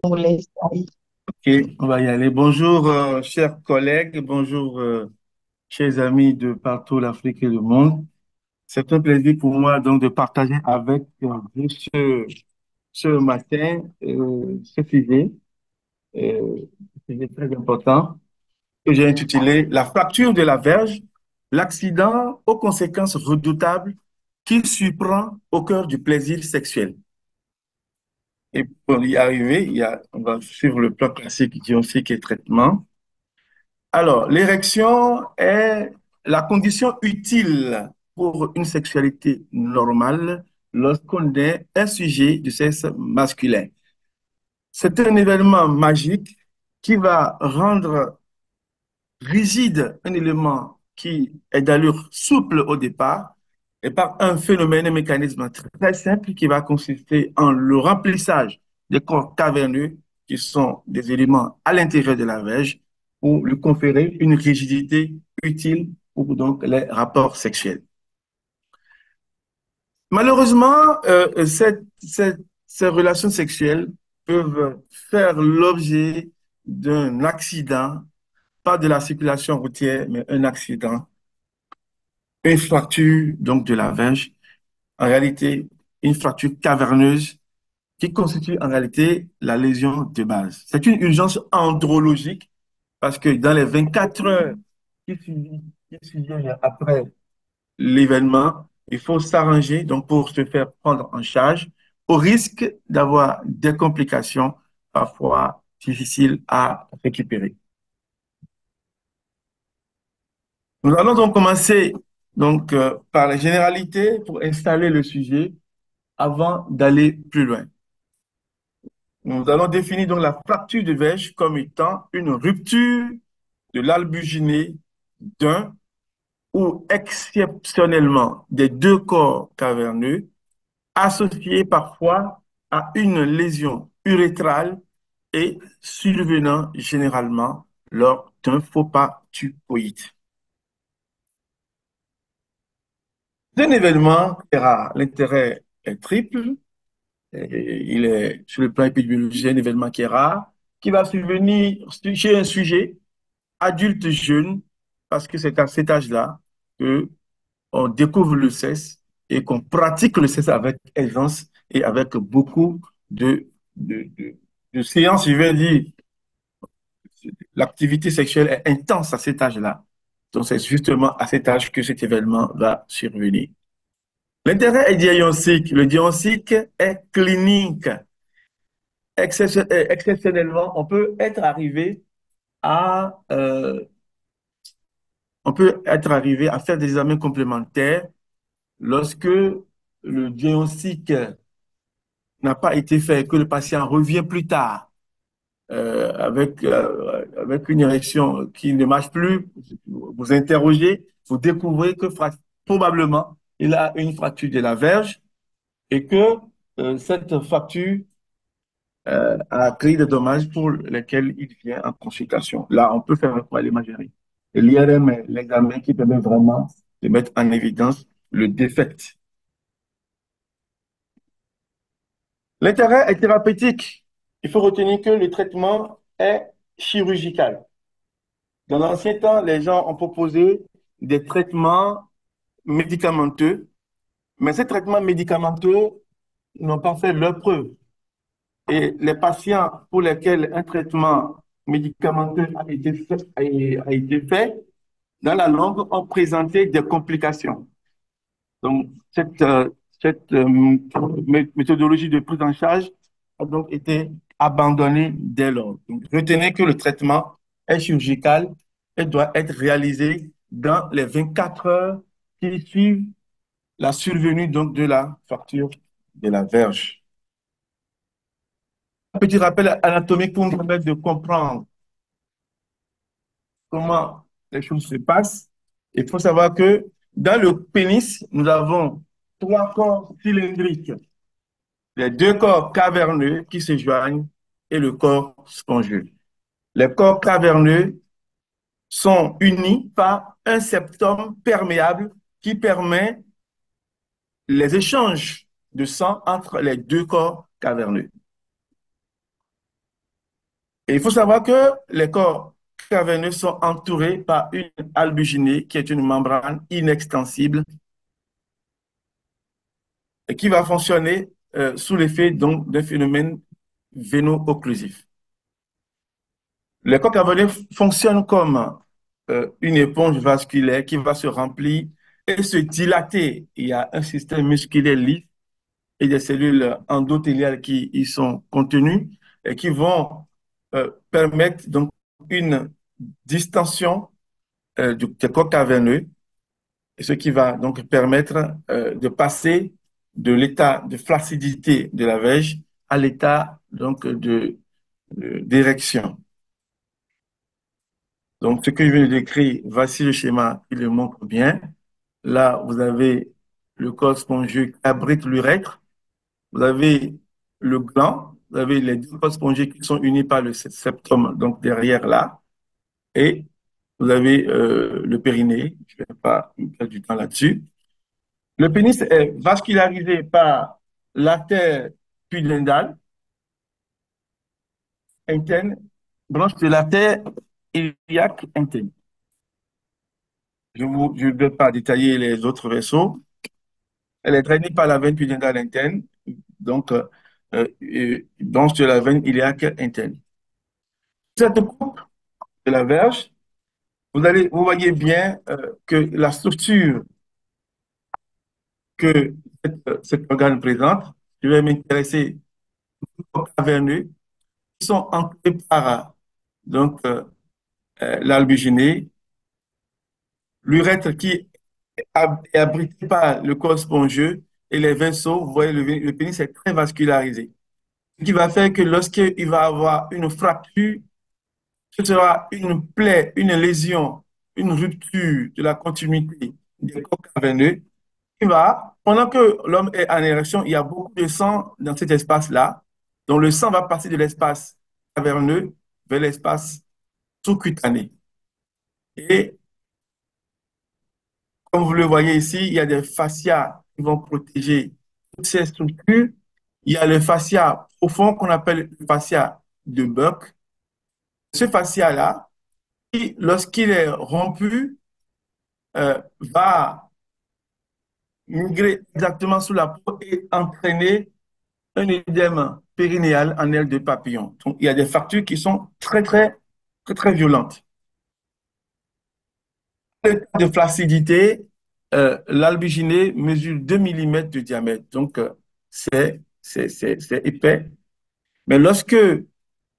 On laisse aller. Ok, on va y aller. Bonjour, chers collègues, bonjour, chers amis de partout l'Afrique et le monde. C'est un plaisir pour moi donc de partager avec vous ce matin ce euh, sujet très important que j'ai intitulé La fracture de la verge, l'accident aux conséquences redoutables qui surprend au cœur du plaisir sexuel. Et pour y arriver, on va suivre le plan classique diagnostic et traitement. Alors, l'érection est la condition utile pour une sexualité normale lorsqu'on est un sujet du sexe masculin. C'est un événement magique qui va rendre rigide un élément qui est d'allure souple au départ et par un phénomène, un mécanisme très simple qui va consister en le remplissage des corps caverneux qui sont des éléments à l'intérieur de la verge pour lui conférer une rigidité utile pour donc les rapports sexuels. Malheureusement, ces relations sexuelles peuvent faire l'objet d'un accident, pas de la circulation routière, mais un accident, une fracture donc de la verge, en réalité une fracture caverneuse qui constitue en réalité la lésion de base. C'est une urgence andrologique parce que dans les 24 heures qui suivent après l'événement, il faut s'arranger donc pour se faire prendre en charge au risque d'avoir des complications parfois difficiles à récupérer. Nous allons donc commencer par les généralités pour installer le sujet avant d'aller plus loin. Nous allons définir donc la fracture de verge comme étant une rupture de l'albuginé d'un ou exceptionnellement des deux corps caverneux associés parfois à une lésion urétrale et survenant généralement lors d'un faux pas tupoïde. D'un événement qui est rare, l'intérêt est triple. Et il est, sur le plan épidémiologique, un événement qui est rare, qui va survenir chez un sujet adulte jeune, parce que c'est à cet âge-là que on découvre le sexe et qu'on pratique le sexe avec aisance et avec beaucoup de, de, de, de séances, je vais dire. L'activité sexuelle est intense à cet âge-là. Donc, c'est justement à cet âge que cet événement va survenir. L'intérêt est diagnostique. Le diagnostic est clinique. Exceptionnellement, à, euh, on peut être arrivé à faire des examens complémentaires lorsque le diagnostic n'a pas été fait et que le patient revient plus tard avec une érection qui ne marche plus. Vous interrogez, vous découvrez que probablement il a une fracture de la verge et que cette fracture a créé des dommages pour lesquels il vient en consultation. Là, on peut faire un point à l'imagerie. Et l'IRM est l'examen qui permet vraiment de mettre en évidence le défect. L'intérêt est thérapeutique. Il faut retenir que le traitement est chirurgical. Dans l'ancien temps, les gens ont proposé des traitements médicamenteux, mais ces traitements médicamenteux n'ont pas fait leur preuve. Et les patients pour lesquels un traitement médicamenteux a été fait, dans la langue, ont présenté des complications. Donc, cette méthodologie de prise en charge a donc été abandonnée dès lors. Donc, retenez que le traitement est chirurgical et doit être réalisé dans les 24 heures qui suivent la survenue donc de la fracture de la verge. Un petit rappel anatomique pour nous permettre de comprendre comment les choses se passent. Il faut savoir que dans le pénis, nous avons trois corps cylindriques, les deux corps caverneux qui se joignent et le corps spongieux. Les corps caverneux sont unis par un septum perméable qui permet les échanges de sang entre les deux corps caverneux. Et il faut savoir que les corps caverneux sont entourés par une albuginée qui est une membrane inextensible et qui va fonctionner sous l'effet donc d'un phénomène véno-occlusif. Les corps caverneux fonctionnent comme une éponge vasculaire qui va se remplir et se dilater. Il y a un système musculaire lisse et des cellules endothéliales qui y sont contenues et qui vont permettre donc une distension des corps caverneux, ce qui va donc permettre de passer de l'état de flaccidité de la verge à l'état donc d'érection. Donc, ce que je viens de décrire, voici le schéma qui le montre bien. Là, vous avez le corps spongieux qui abrite l'urètre. Vous avez le gland. Vous avez les deux corps spongieux qui sont unis par le septum, donc derrière là. Et vous avez le périnée. Je ne vais pas perdre du temps là-dessus. Le pénis est vascularisé par l'artère pudendale interne, branche de l'artère iliaque interne. Je ne vais pas détailler les autres vaisseaux. Elle est drainée par la veine pudendale interne, donc branche de la veine iliaque interne. Cette coupe de la verge, vous voyez bien que la structure que cet organe présente, je vais m'intéresser aux caverneux, qui sont entourés par donc l'albuginée, l'urètre qui est abrité par le corps spongieux et les vaisseaux. Vous voyez, le pénis est très vascularisé. Ce qui va faire que lorsqu'il va avoir une fracture, ce sera une plaie, une lésion, une rupture de la continuité des corps caverneux qui va, pendant que l'homme est en érection, il y a beaucoup de sang dans cet espace-là. Donc le sang va passer de l'espace caverneux vers l'espace sous-cutané. Et comme vous le voyez ici, il y a des fascias qui vont protéger toutes ces structures. Il y a le fascia profond qu'on appelle le fascia de Buck. Ce fascia-là, lorsqu'il est rompu, va migrer exactement sous la peau et entraîner un édème périnéal en aile de papillon. Donc, il y a des fractures qui sont très violentes. Le cas de flaccidité, l'albuginée mesure 2 millimètres de diamètre. Donc, c'est épais. Mais lorsque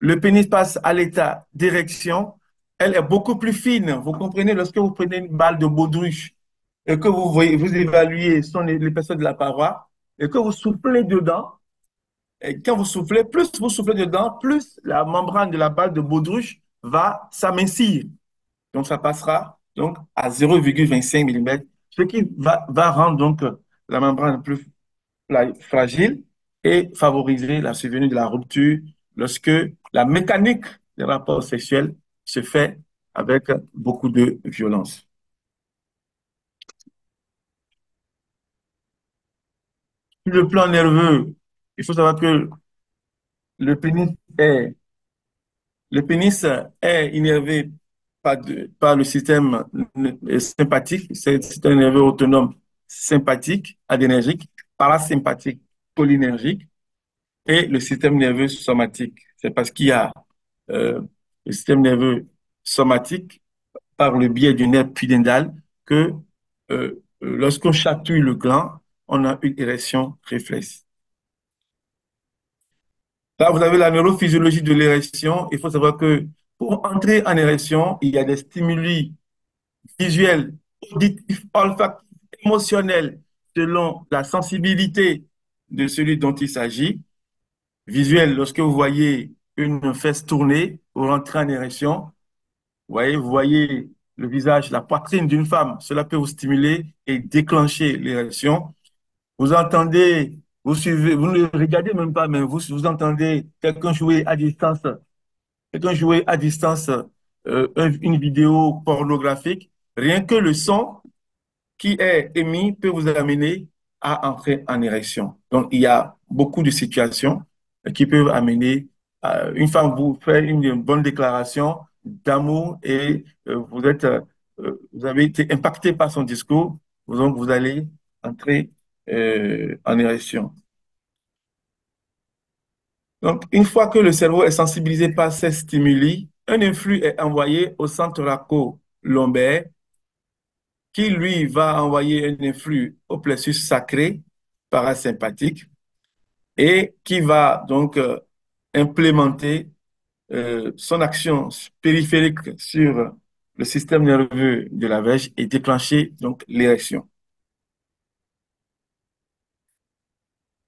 le pénis passe à l'état d'érection, elle est beaucoup plus fine. Vous comprenez, lorsque vous prenez une balle de baudruche et que vous voyez, vous évaluez son l'épaisseur de la paroi et que vous soufflez dedans, et quand vous soufflez, plus vous soufflez dedans, plus la membrane de la balle de baudruche va s'amincir. Donc, ça passera donc à 0,25 mm, ce qui va rendre donc la membrane plus fragile et favoriser la survenue de la rupture lorsque la mécanique des rapports sexuels se fait avec beaucoup de violence. Sur le plan nerveux, il faut savoir que le pénis est, le pénis est innervé par le système sympathique, c'est le système nerveux autonome sympathique, adénergique, parasympathique, cholinergique, et le système nerveux somatique. C'est parce qu'il y a euh, le système nerveux somatique par le biais du nerf pudendal que lorsqu'on chatouille le gland, on a une érection réflexe. Là, vous avez la neurophysiologie de l'érection. Il faut savoir que pour entrer en érection, il y a des stimuli visuels, auditifs, olfactifs, émotionnels, selon la sensibilité de celui dont il s'agit. Visuel, lorsque vous voyez une fesse tourner pour entrer en érection, vous voyez le visage, la poitrine d'une femme, cela peut vous stimuler et déclencher l'érection. Vous entendez, vous suivez, vous ne regardez même pas, mais vous entendez quelqu'un jouer à distance une vidéo pornographique. Rien que le son qui est émis peut vous amener à entrer en érection. Donc, il y a beaucoup de situations qui peuvent amener une femme vous fait une bonne déclaration d'amour et vous avez été impacté par son discours, donc vous allez entrer en érection. Donc, une fois que le cerveau est sensibilisé par ces stimuli, un influx est envoyé au centre racco-lombaire qui, lui, va envoyer un influx au plexus sacré parasympathique et qui va donc implémenter son action périphérique sur le système nerveux de la verge et déclencher donc l'érection.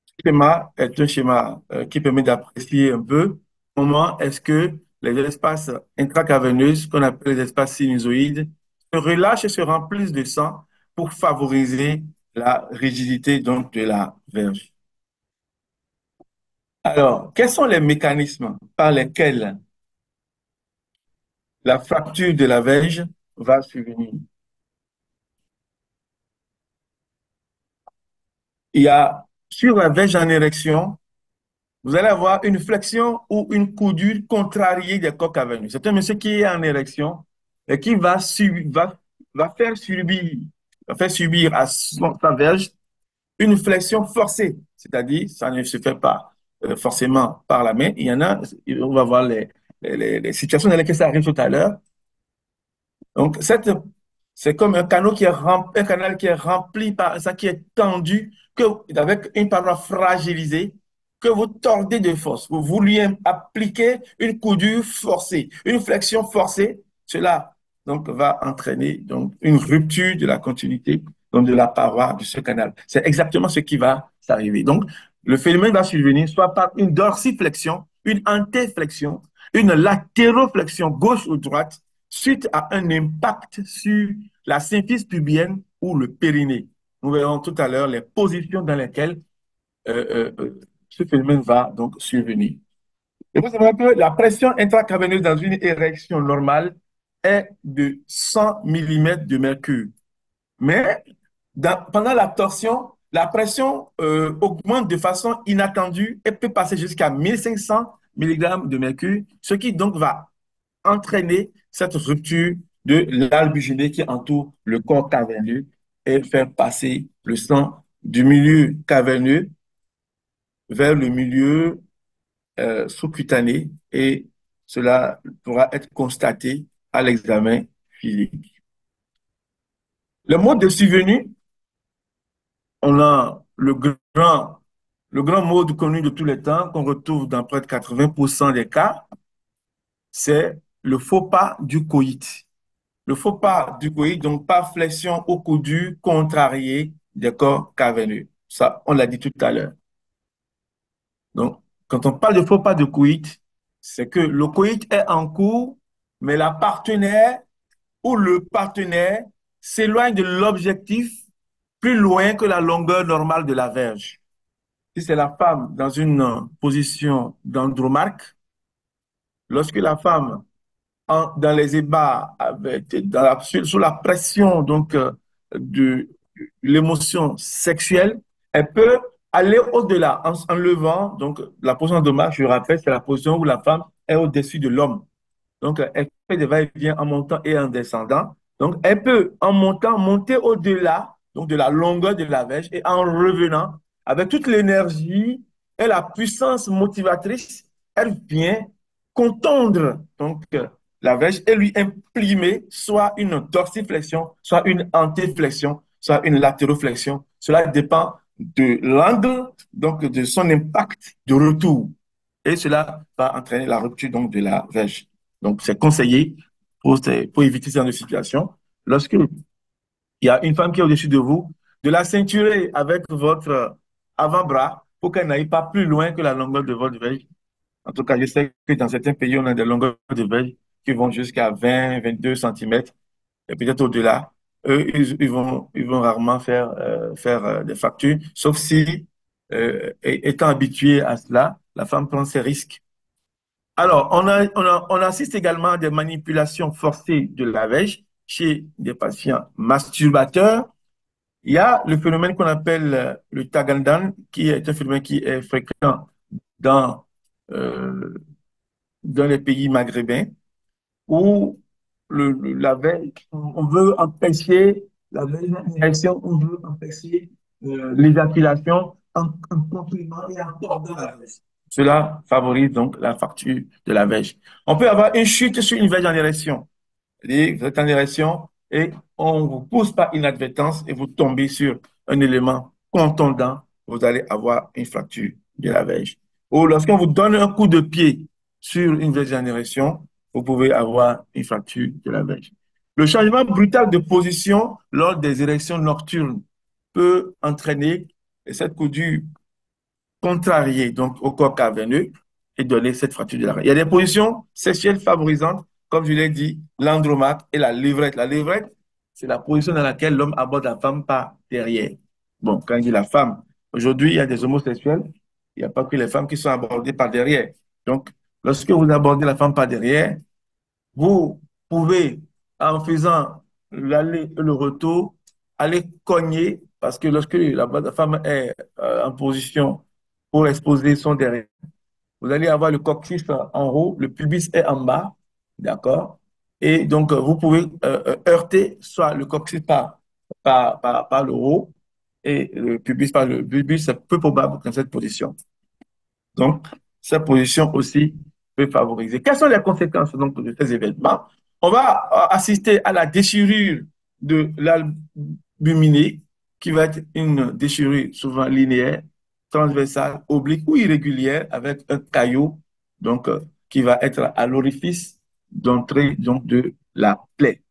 Ce schéma est un schéma qui permet d'apprécier un peu comment est-ce que les espaces intracaverneux, qu'on appelle les espaces sinusoïdes, se relâchent et se remplissent de sang pour favoriser la rigidité donc de la verge. Alors, quels sont les mécanismes par lesquels la fracture de la verge va survenir? Il y a sur la verge en érection, vous allez avoir une flexion ou une coudure contrariée des corps caverneux. C'est un monsieur qui est en érection et qui va faire subir à sa verge une flexion forcée, c'est-à-dire ça ne se fait pas forcément par la main. Il y en a, on va voir les situations dans lesquelles ça arrive tout à l'heure. Donc, c'est comme un canal qui est rempli, un canal qui est rempli par ça, qui est tendu, avec une paroi fragilisée, que vous tordez de force. Vous vouliez appliquer une coudure forcée, une flexion forcée. Cela donc, va entraîner donc, une rupture de la continuité donc, de la paroi de ce canal. C'est exactement ce qui va s'arriver. Donc, le phénomène va survenir soit par une dorsiflexion, une antéflexion, une latéroflexion gauche ou droite, suite à un impact sur la symphyse pubienne ou le périnée. Nous verrons tout à l'heure les positions dans lesquelles ce phénomène va donc survenir. Et vous savez que la pression intracaverneuse dans une érection normale est de 100 millimètres de mercure. Mais pendant la torsion, la pression augmente de façon inattendue et peut passer jusqu'à 1500 mg de mercure, ce qui donc va entraîner cette rupture de l'albuginé qui entoure le corps caverneux et faire passer le sang du milieu caverneux vers le milieu sous-cutané et cela pourra être constaté à l'examen physique. Le mode de survenue, on a le grand mode connu de tous les temps qu'on retrouve dans près de 80% des cas, c'est le faux pas du coït. Le faux pas du coït, donc par flexion au coudu contrarié des corps caverneux. Ça, on l'a dit tout à l'heure. Donc, quand on parle de faux pas de coït, c'est que le coït est en cours, mais la partenaire ou le partenaire s'éloigne de l'objectif plus loin que la longueur normale de la verge. Si c'est la femme dans une position d'andromarque, lorsque la femme dans les ébats, sous la pression donc, de l'émotion sexuelle, elle peut aller au-delà en levant. Donc, la position de marche, je rappelle, c'est la position où la femme est au-dessus de l'homme. Donc, elle fait des va-et-vient en montant et en descendant. Donc, elle peut, en montant, monter au-delà donc de la longueur de la verge et en revenant, avec toute l'énergie et la puissance motivatrice, elle vient contondre donc, la verge et lui imprimer soit une dorsiflexion, soit une antéflexion, soit une latéroflexion. Cela dépend de l'angle, donc de son impact de retour. Et cela va entraîner la rupture donc, de la verge. Donc, c'est conseillé pour éviter ce genre de situation. Lorsque il y a une femme qui est au-dessus de vous, de la ceinturer avec votre avant-bras pour qu'elle n'aille pas plus loin que la longueur de votre verge. En tout cas, je sais que dans certains pays, on a des longueurs de verge qui vont jusqu'à 20, 22 centimètres et peut-être au-delà. Eux, ils vont rarement faire des fractures, sauf si, étant habitués à cela, la femme prend ses risques. Alors, on assiste également à des manipulations forcées de la verge chez des patients masturbateurs. Il y a le phénomène qu'on appelle le Tagandan, qui est un phénomène qui est fréquent dans dans les pays maghrébins où la veille, on veut empêcher la veille, on veut empêcher l'éjaculation en complément et en cordon à la veille. Cela favorise donc la fracture de la veille. On peut avoir une chute sur une veille en érection. Vous êtes en érection et on vous pousse par inadvertance et vous tombez sur un élément contondant, vous allez avoir une fracture de la verge. Ou lorsqu'on vous donne un coup de pied sur une verge en érection, vous pouvez avoir une fracture de la verge. Le changement brutal de position lors des érections nocturnes peut entraîner cette coudure contrarier donc au corps caverneux et donner cette fracture de la reine. Il y a des positions sexuelles favorisantes, comme je l'ai dit, l'andromate et la levrette. La levrette, c'est la position dans laquelle l'homme aborde la femme par derrière. Bon, quand il dit la femme, aujourd'hui, il y a des homosexuels, il n'y a pas que les femmes qui sont abordées par derrière. Donc, lorsque vous abordez la femme par derrière, vous pouvez, en faisant l'aller et le retour, aller cogner, parce que lorsque la femme est en position pour exposer son derrière, vous allez avoir le coccyx en haut, le pubis est en bas, d'accord? Et donc, vous pouvez heurter soit le coccyx par le haut et le pubis par le pubis, c'est peu probable dans cette position. Donc, cette position aussi peut favoriser. Quelles sont les conséquences donc, de ces événements? On va assister à la déchirure de l'albuminé, qui va être une déchirure souvent linéaire, transversale, oblique ou irrégulière, avec un caillot donc, qui va être à l'orifice d'entrée donc, de la plaie.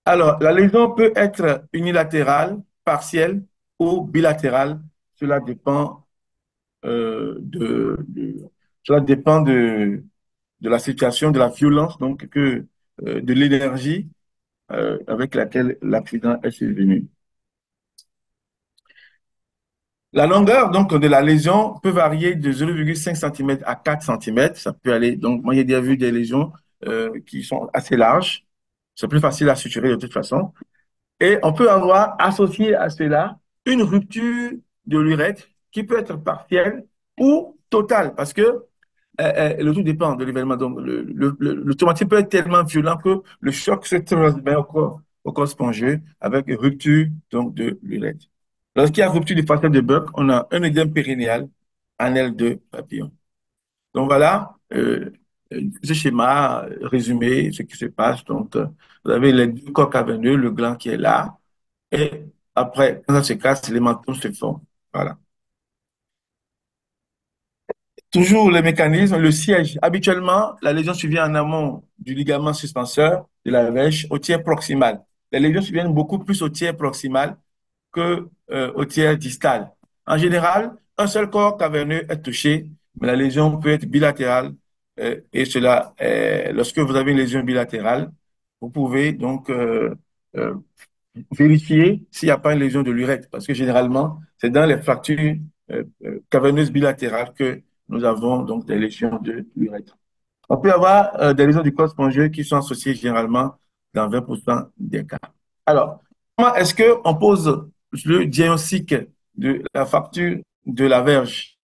Alors, la lésion peut être unilatérale, partielle ou bilatérale. Cela dépend cela dépend de la situation, de la violence, donc de l'énergie avec laquelle l'accident est survenu. La longueur donc de la lésion peut varier de 0,5 cm à 4 cm. Ça peut aller. Donc, moi, j'ai déjà vu des lésions qui sont assez larges. C'est plus facile à suturer de toute façon. Et on peut avoir associé à cela une rupture de l'urètre qui peut être partielle ou totale, parce que le tout dépend de l'événement. Donc, le traumatisme peut être tellement violent que le choc se transmet au corps spongieux avec rupture donc, de l'urètre. Lorsqu'il y a rupture du fascia de Buck, on a un œdème périnéal en L2 papillon. Donc voilà ce schéma résumé, ce qui se passe. Donc, vous avez les deux corps caverneux, le gland qui est là, et après, quand ça se casse, les mentons se font. Voilà. Toujours les mécanismes, le siège. Habituellement, la lésion survient en amont du ligament suspenseur de la lèvre au tiers proximal. Les lésions surviennent beaucoup plus au tiers proximal que au tiers distal. En général, un seul corps caverneux est touché, mais la lésion peut être bilatérale. Et cela, lorsque vous avez une lésion bilatérale, vous pouvez donc euh, vérifier s'il n'y a pas une lésion de l'urètre, parce que généralement, c'est dans les fractures caverneuses bilatérales que nous avons donc des lésions de l'urètre. On peut avoir des lésions du corps spongieux qui sont associées généralement dans 20% des cas. Alors, comment est-ce qu'on pose le diagnostic de la fracture de la verge?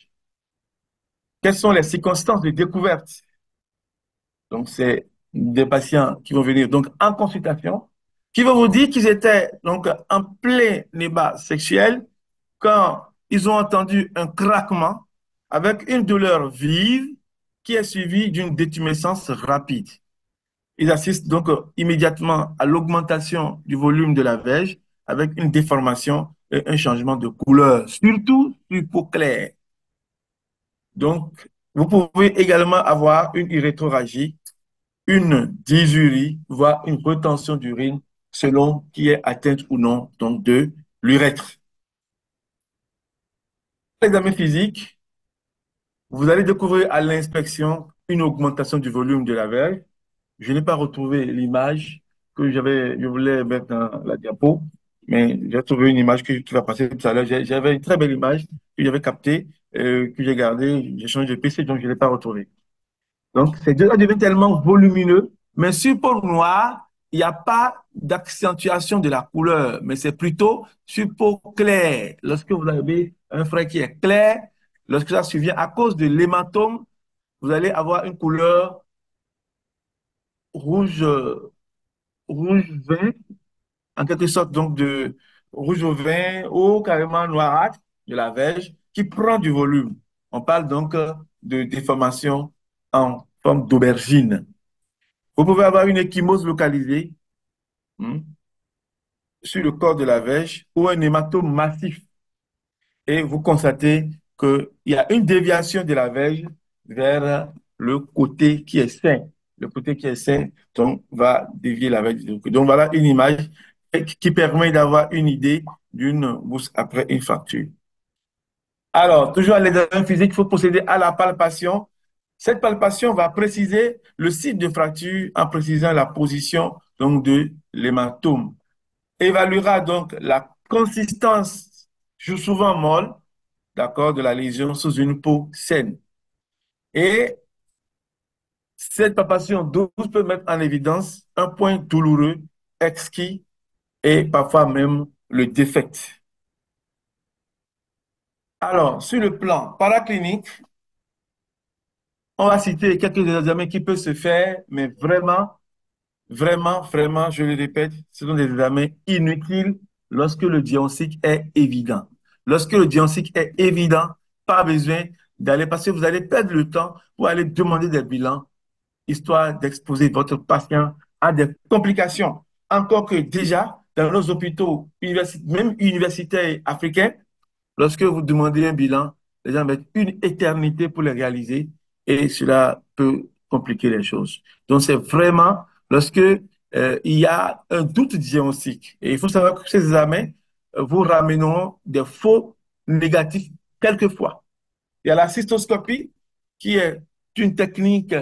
Quelles sont les circonstances de découverte? Donc, c'est des patients qui vont venir donc en consultation, qui vont vous dire qu'ils étaient donc en plein ébat sexuel quand ils ont entendu un craquement avec une douleur vive qui est suivie d'une détumescence rapide. Ils assistent donc immédiatement à l'augmentation du volume de la verge avec une déformation et un changement de couleur, surtout sur peau claire. Donc, vous pouvez également avoir une urétroragie, une dysurie, voire une retention d'urine selon qui est atteinte ou non donc de l'urètre. L'examen physique, vous allez découvrir à l'inspection une augmentation du volume de la verge. Je n'ai pas retrouvé l'image que je voulais mettre dans la diapo, mais j'ai trouvé une image qui va passer tout à l'heure. J'avais une très belle image que j'avais captée, que j'ai gardée, j'ai changé de PC, donc je ne l'ai pas retrouvée. Donc, ces deux-là deviennent tellement volumineux, mais sur peau noire, il n'y a pas d'accentuation de la couleur, mais c'est plutôt sur peau claire. Lorsque vous avez un frais qui est clair, lorsque ça survient à cause de l'hématome, vous allez avoir une couleur rouge, rouge vin, en quelque sorte, donc de rouge au vin ou carrément noirâtre de la verge qui prend du volume. On parle donc de déformation en forme d'aubergine. Vous pouvez avoir une ecchymose localisée hmm, sur le corps de la verge ou un hématome massif et vous constatez qu'il y a une déviation de la verge vers le côté qui est sain. Le côté qui est sain, donc, va dévier la verge. Donc, voilà une image qui permet d'avoir une idée d'une bourse après une fracture. Alors, toujours à l'examen physique, il faut procéder à la palpation. Cette palpation va préciser le site de fracture en précisant la position donc, de l'hématome. Évaluera donc la consistance, souvent molle, d'accord, de la lésion sous une peau saine. Et cette palpation douce peut mettre en évidence un point douloureux, exquis et parfois même le défect. Alors, sur le plan paraclinique, on va citer quelques examens qui peuvent se faire, mais vraiment, je le répète, ce sont des examens inutiles lorsque le diagnostic est évident. Lorsque le diagnostic est évident, pas besoin d'aller, parce que vous allez perdre le temps pour aller demander des bilans, histoire d'exposer votre patient à des complications. Encore que déjà, dans nos hôpitaux, même universitaires africains, lorsque vous demandez un bilan, les gens mettent une éternité pour le réaliser et cela peut compliquer les choses. Donc, c'est vraiment lorsque il y a un doute diagnostique. Et il faut savoir que ces examens vous ramèneront des faux négatifs quelquefois. Il y a la cystoscopie qui est une technique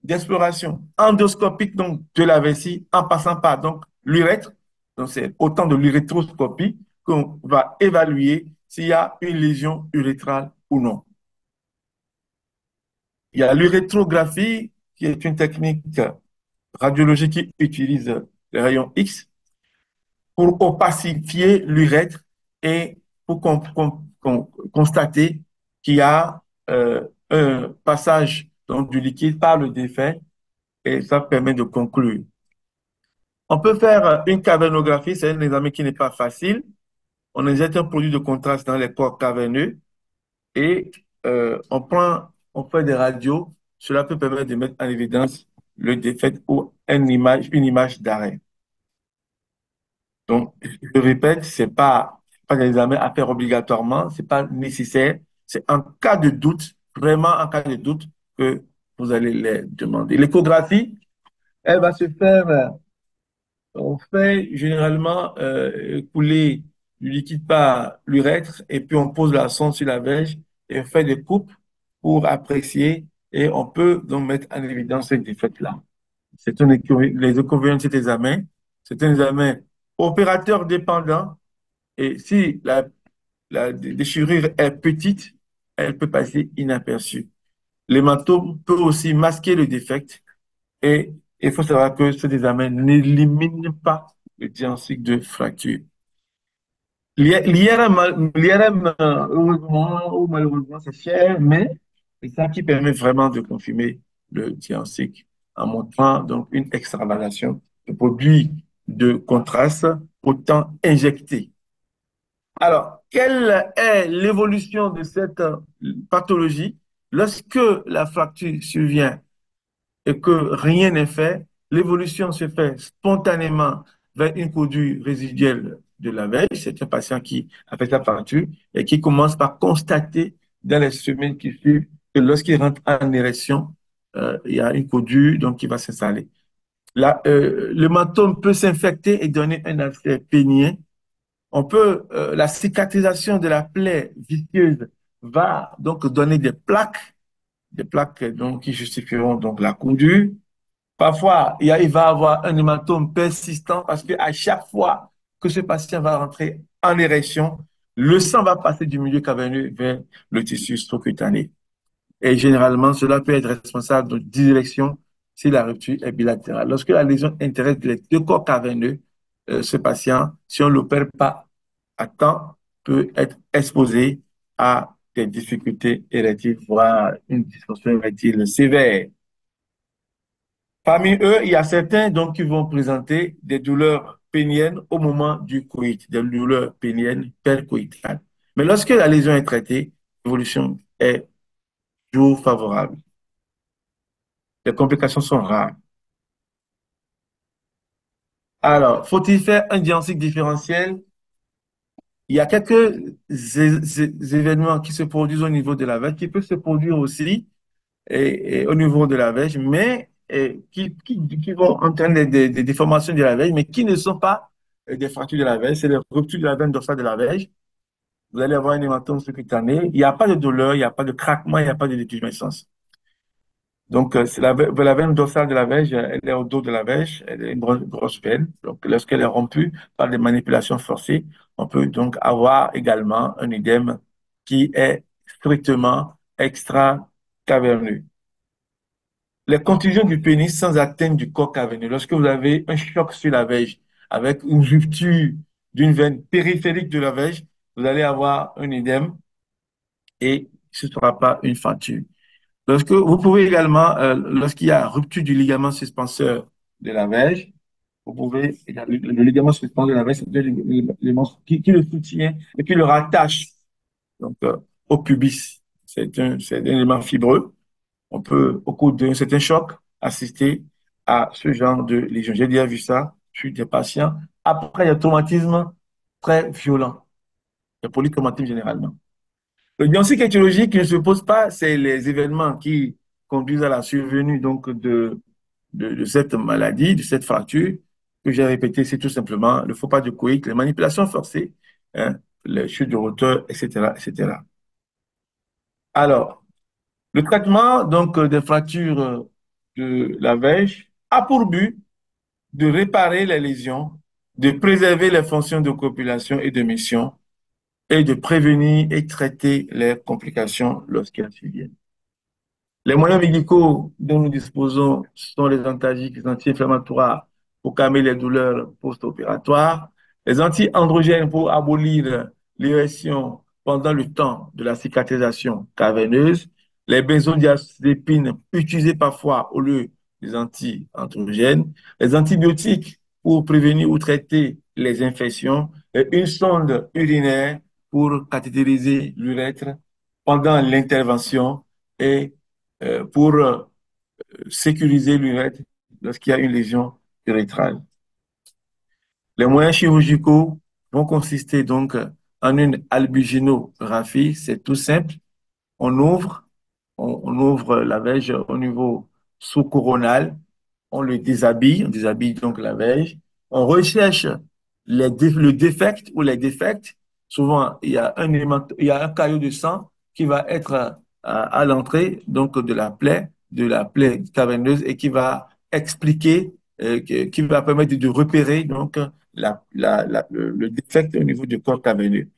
d'exploration endoscopique donc de la vessie en passant par donc l'urètre. Donc c'est autant de l'urétroscopie qu'on va évaluer s'il y a une lésion urétrale ou non. Il y a l'urétrographie qui est une technique radiologique qui utilise les rayons X pour opacifier l'urètre et pour constater qu'il y a un passage donc, du liquide par le défait et ça permet de conclure. On peut faire une cavernographie, c'est un examen qui n'est pas facile. On injecte un produit de contraste dans les corps caverneux et on fait des radios. Cela peut permettre de mettre en évidence le défait ou une image d'arrêt. Donc, je répète, pas des examens à faire obligatoirement, c'est pas nécessaire. C'est en cas de doute, vraiment en cas de doute, que vous allez les demander. L'échographie, elle va se faire, on fait généralement couler du liquide par l'urètre et puis on pose la sonde sur la verge et on fait des coupes pour apprécier et on peut donc mettre en évidence cette défaite-là. Les inconvénients de cet examen. C'est un examen opérateur dépendant et si la déchirure est petite, elle peut passer inaperçue. L'hématome peut aussi masquer le défect et il faut savoir que cet examen n'élimine pas le diagnostic de fracture. L'IRM, heureusement ou malheureusement, c'est cher, mais c'est ça qui permet vraiment de confirmer le diagnostic en montrant donc une extravasation de produits de contraste autant injectés. Alors, quelle est l'évolution de cette pathologie lorsque la fracture survient et que rien n'est fait? L'évolution se fait spontanément vers une cordure résiduelle de la veille. C'est un patient qui a fait sa fracture et qui commence par constater dans les semaines qui suivent que lorsqu'il rentre en érection, il y a une cordure donc, qui va s'installer. Le menton peut s'infecter et donner un abcès pénien. La cicatrisation de la plaie visqueuse va donc donner des plaques donc, qui justifieront donc la coudure. Parfois, il va avoir un hématome persistant parce qu'à chaque fois que ce patient va rentrer en érection, le sang va passer du milieu caverneux vers le tissu sous-cutané. Et généralement, cela peut être responsable de direction si la rupture est bilatérale. Lorsque la lésion intéresse les deux corps caverneux, ce patient, si on ne l'opère pas à temps, peut être exposé à des difficultés érectiles, voire une dysfonction érectile sévère. Parmi eux, il y a certains donc qui vont présenter des douleurs péniennes au moment du coït, des douleurs péniennes percoïtales. Mais lorsque la lésion est traitée, l'évolution est toujours favorable. Les complications sont rares. Alors, faut-il faire un diagnostic différentiel? Il y a quelques événements qui se produisent au niveau de la verge, qui peuvent se produire aussi et au niveau de la verge, mais qui vont entraîner des déformations de la verge, mais qui ne sont pas des fractures de la verge, c'est des ruptures de la veine dorsale de la verge. Vous allez avoir un hématome sous-cutané. Il n'y a pas de douleur, il n'y a pas de craquement, il n'y a pas de détumescence. Donc, c'est la veine dorsale de la verge, elle est au dos de la verge, elle est une grosse veine. Donc, lorsqu'elle est rompue par des manipulations forcées, on peut donc avoir également un œdème qui est strictement extra-caverneux. Les contusions du pénis sans atteinte du corps caverneux, lorsque vous avez un choc sur la verge avec une rupture d'une veine périphérique de la verge, vous allez avoir un œdème et ce ne sera pas une fracture. Lorsque, vous pouvez également, lorsqu'il y a rupture du ligament suspenseur de la verge, vous pouvez, le ligament suspenseur de la verge, c'est le ligament qui le soutient et qui le rattache donc, au pubis. C'est un élément fibreux. On peut, au cours d'un certain choc, assister à ce genre de lésion. J'ai déjà vu ça chez des patients. Après, il y a un traumatisme très violent, le polytraumatisme généralement. Le diagnostic étiologique qui ne se pose pas, c'est les événements qui conduisent à la survenue donc de cette maladie, de cette fracture que j'ai répété, c'est tout simplement le faux pas de coït, les manipulations forcées, hein, les chutes de hauteur, etc., etc. Alors, le traitement donc des fractures de la verge a pour but de réparer les lésions, de préserver les fonctions de copulation et de mission et de prévenir et traiter les complications lorsqu'elles surviennent. Les moyens médicaux dont nous disposons sont les antalgiques, les anti-inflammatoires pour calmer les douleurs post-opératoires, les anti-androgènes pour abolir l'érection pendant le temps de la cicatrisation caverneuse, les benzodiazépines utilisées parfois au lieu des anti-androgènes, les antibiotiques pour prévenir ou traiter les infections et une sonde urinaire pour cathétériser l'urètre pendant l'intervention et pour sécuriser l'urètre lorsqu'il y a une lésion urétrale. Les moyens chirurgicaux vont consister donc en une albuginographie, c'est tout simple. On ouvre, on ouvre la verge au niveau sous-coronal, on déshabille donc la verge, on recherche le défect ou les défects. Souvent, il y a il y a un caillot de sang qui va être à l'entrée donc de la plaie caverneuse et qui va expliquer, qui va permettre de repérer donc le défect au niveau du corps caverneux.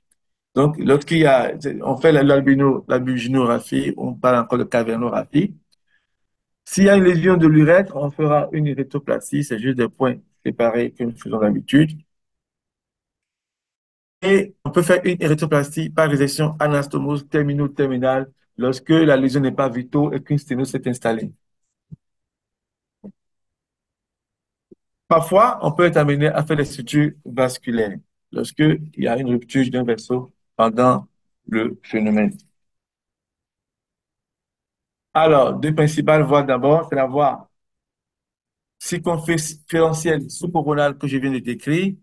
Donc, lorsqu'il y a, on fait l'albuminographie, on parle encore de cavernographie. S'il y a une lésion de l'urètre, on fera une urétroplastie, c'est juste des points séparés que nous faisons d'habitude. Et on peut faire une urétroplastie par résection anastomose termino-terminale lorsque la lésion n'est pas vitale et qu'une sténose s'est installée. Parfois, on peut être amené à faire des sutures vasculaires lorsqu'il y a une rupture d'un vaisseau pendant le phénomène. Alors, deux principales voies d'abord, c'est la voie circonférentielle sous-coronale que je viens de décrire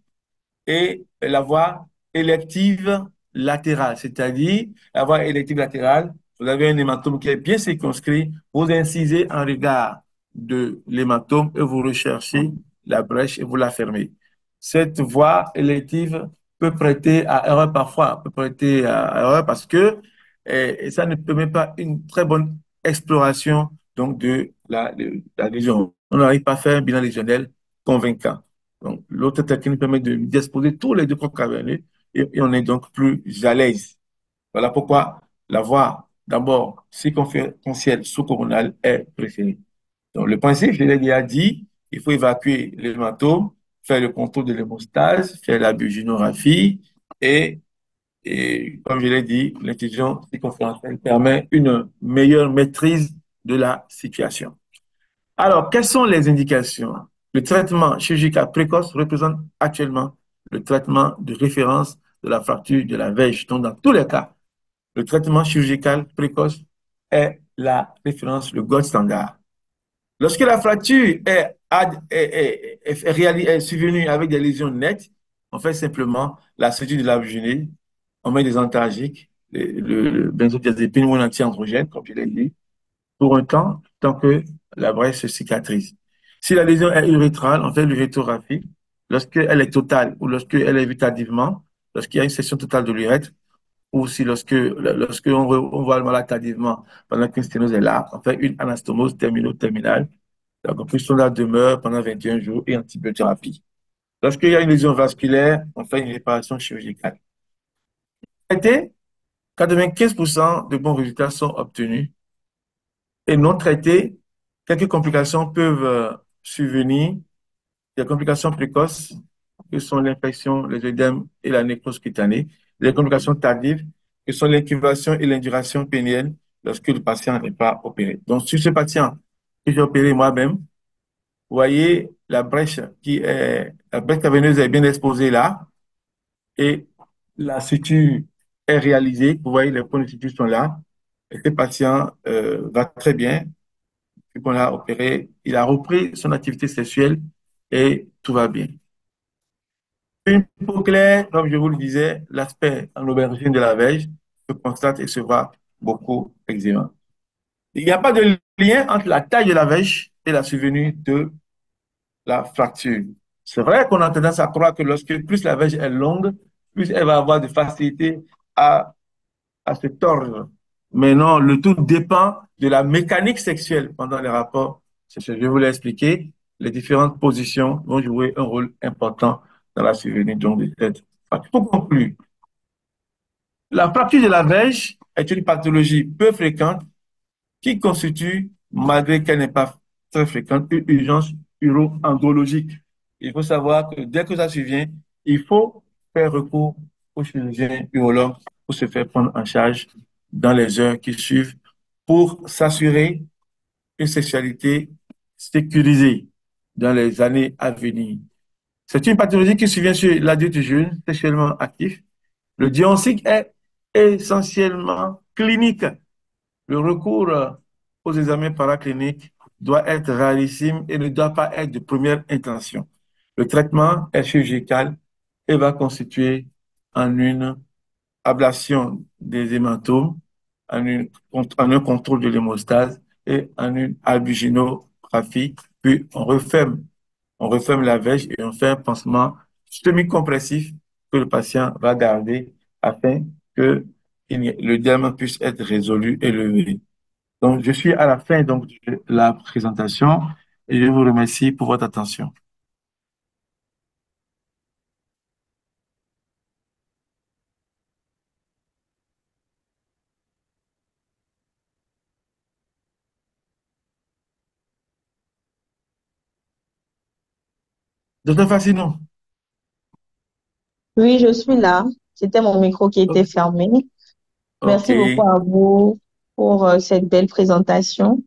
et la voie élective latérale, c'est-à-dire la voie élective latérale, vous avez un hématome qui est bien circonscrit, vous incisez en regard de l'hématome et vous recherchez la brèche et vous la fermez. Cette voie élective peut prêter à erreur parfois, peut prêter à erreur parce que ça ne permet pas une très bonne exploration donc de la lésion. On n'arrive pas à faire un bilan lésionnel convaincant. Donc, l'autre technique permet d'exposer tous les deux corps caverneux et on est donc plus à l'aise. Voilà pourquoi la voie d'abord circonférentielle sous-coronale est préférée. Donc, le principe, je l'ai déjà dit, il faut évacuer l'hématome, faire le contrôle de l'hémostase, faire la biogénographie et Et comme je l'ai dit, l'intelligence circonférentielle permet une meilleure maîtrise de la situation. Alors, quelles sont les indications? Le traitement chirurgical précoce représente actuellement le traitement de référence de la fracture de la verge. Donc, dans tous les cas, le traitement chirurgical précoce est la référence, le gold standard. Lorsque la fracture est survenue avec des lésions nettes, on fait simplement la suture de la virginée, on met des antalgiques, le benzodiazépine ou un anti-androgène, comme je l'ai dit, pour un temps, tant que la brèche se cicatrise. Si la lésion est urétrale, on fait l'urétrographie. Lorsqu'elle est totale ou lorsqu'elle est vue tardivement, lorsqu'il y a une section totale de l'urètre, ou si lorsque on voit le malade tardivement pendant qu'une sténose est là, on fait une anastomose terminale. Donc, plus on la demeure pendant 21 jours et antibiothérapie. Lorsqu'il y a une lésion vasculaire, on fait une réparation chirurgicale. Traité, 95% de bons résultats sont obtenus et non traités, quelques complications peuvent survenir. Des complications précoces, que sont l'infection, les œdèmes et la nécrose cutanée. Les complications tardives, que sont l'incubation et l'induration pénienne lorsque le patient n'est pas opéré. Donc, sur ce patient que j'ai opéré moi-même, vous voyez la brèche caverneuse est bien exposée là et la suture est réalisée. Vous voyez, les points de suture sont là. Et ce patient va très bien. Puis qu'on l'a opéré, il a repris son activité sexuelle et tout va bien. Une peau claire, comme je vous le disais, l'aspect en aubergine de la verge se constate et se voit beaucoup eczéma. Il n'y a pas de lien entre la taille de la verge et la survenue de la fracture. C'est vrai qu'on a tendance à croire que lorsque plus la verge est longue, plus elle va avoir de facilité à à se tordre. Mais non, le tout dépend de la mécanique sexuelle pendant les rapports. C'est ce que je voulais expliquer. Les différentes positions vont jouer un rôle important dans la survenue donc, de cette fracture. Pour conclure, la fracture de la verge est une pathologie peu fréquente qui constitue, malgré qu'elle n'est pas très fréquente, une urgence uro-andrologique. Il faut savoir que dès que ça survient, il faut faire recours au chirurgien urologue pour se faire prendre en charge dans les heures qui suivent pour s'assurer une sexualité sécurisée dans les années à venir. C'est une pathologie qui survient chez l'adulte jeune sexuellement actif. Le diagnostic est essentiellement clinique. Le recours aux examens paracliniques doit être rarissime et ne doit pas être de première intention. Le traitement est chirurgical et va constituer en une ablation des hématomes, en un contrôle de l'hémostase et en une albuginographie. Puis on referme la verge et on fait un pansement semi-compressif que le patient va garder afin que le diamètre puisse être résolu et levé. Donc, je suis à la fin donc, de la présentation et je vous remercie pour votre attention. Docteur Fassino. Oui, je suis là. C'était mon micro qui était fermé. OK. Merci beaucoup à vous pour cette belle présentation.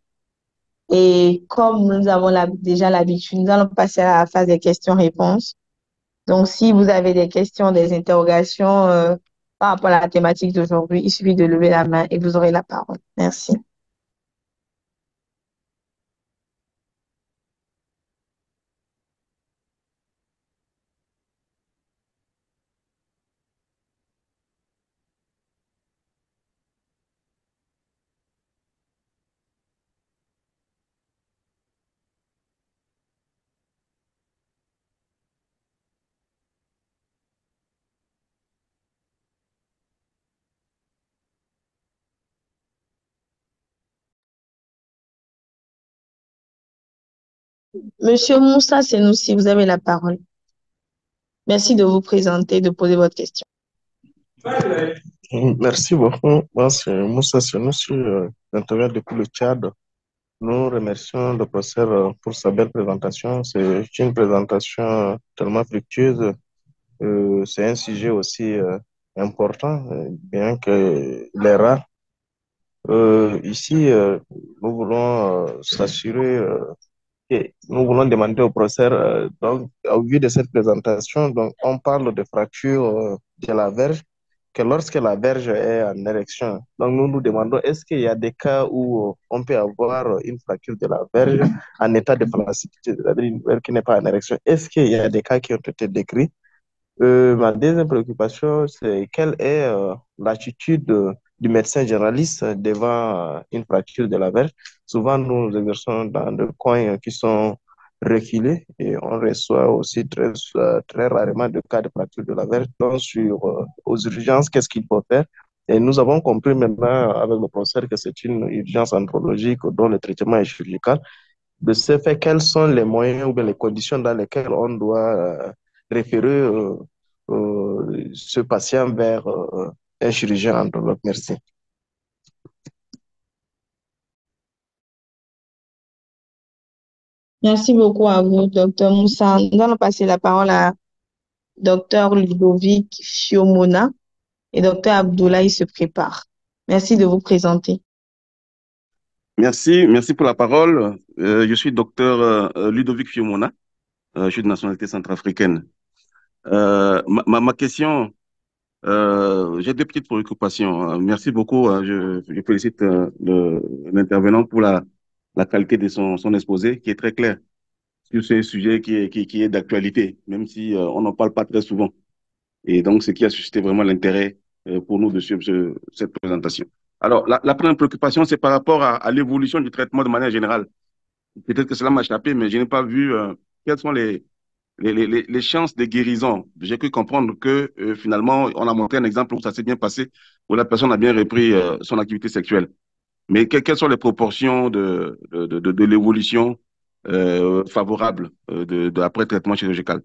Et comme nous avons déjà l'habitude, nous allons passer à la phase des questions-réponses. Donc, si vous avez des questions, des interrogations par rapport à la thématique d'aujourd'hui, il suffit de lever la main et vous aurez la parole. Merci. Monsieur Moussa Senoussi, vous avez la parole. Merci de vous présenter, de poser votre question. Merci beaucoup. Moi, c'est Moussa Senoussi, j'interviens depuis le Tchad. Nous remercions le professeur pour sa belle présentation. C'est une présentation tellement fructueuse. C'est un sujet aussi important, bien qu'il est rare. Ici, nous voulons s'assurer et nous voulons demander au professeur, donc, au vu de cette présentation, donc, on parle de fracture de la verge, que lorsque la verge est en érection, donc nous nous demandons, est-ce qu'il y a des cas où on peut avoir une fracture de la verge en état de flaccidité, c'est-à-dire une verge qui n'est pas en érection? Est-ce qu'il y a des cas qui ont été décrits? Ma deuxième préoccupation, c'est quelle est l'attitude du médecin généraliste devant une fracture de la verge. Souvent, nous exerçons dans des coins qui sont reculés et on reçoit aussi très rarement de cas de fracture de la verge. Donc, aux urgences, qu'est-ce qu'il faut faire? Et nous avons compris maintenant avec le professeur que c'est une urgence andrologique dont le traitement est chirurgical. De ce fait, quels sont les moyens ou bien les conditions dans lesquelles on doit référer ce patient vers un chirurgien andrologue? Merci. Merci beaucoup à vous, docteur Moussa. Nous allons passer la parole à docteur Ludovic Fiomona et docteur Abdoulaye se prépare. Merci de vous présenter. Merci pour la parole. Je suis docteur Ludovic Fiomona. Je suis de nationalité centrafricaine. Ma question, j'ai deux petites préoccupations. Merci beaucoup. Je félicite l'intervenant pour la qualité de son exposé, qui est très clair sur ce sujet qui est d'actualité, même si on n'en parle pas très souvent. Et donc, ce qui a suscité vraiment l'intérêt pour nous de suivre cette présentation. Alors, la première préoccupation, c'est par rapport à l'évolution du traitement de manière générale. Peut-être que cela m'a échappé, mais je n'ai pas vu quelles sont les chances de guérison. J'ai cru comprendre que finalement, on a montré un exemple où ça s'est bien passé, où la personne a bien repris son activité sexuelle. Mais quelles sont les proportions de l'évolution favorable après traitement chirurgical?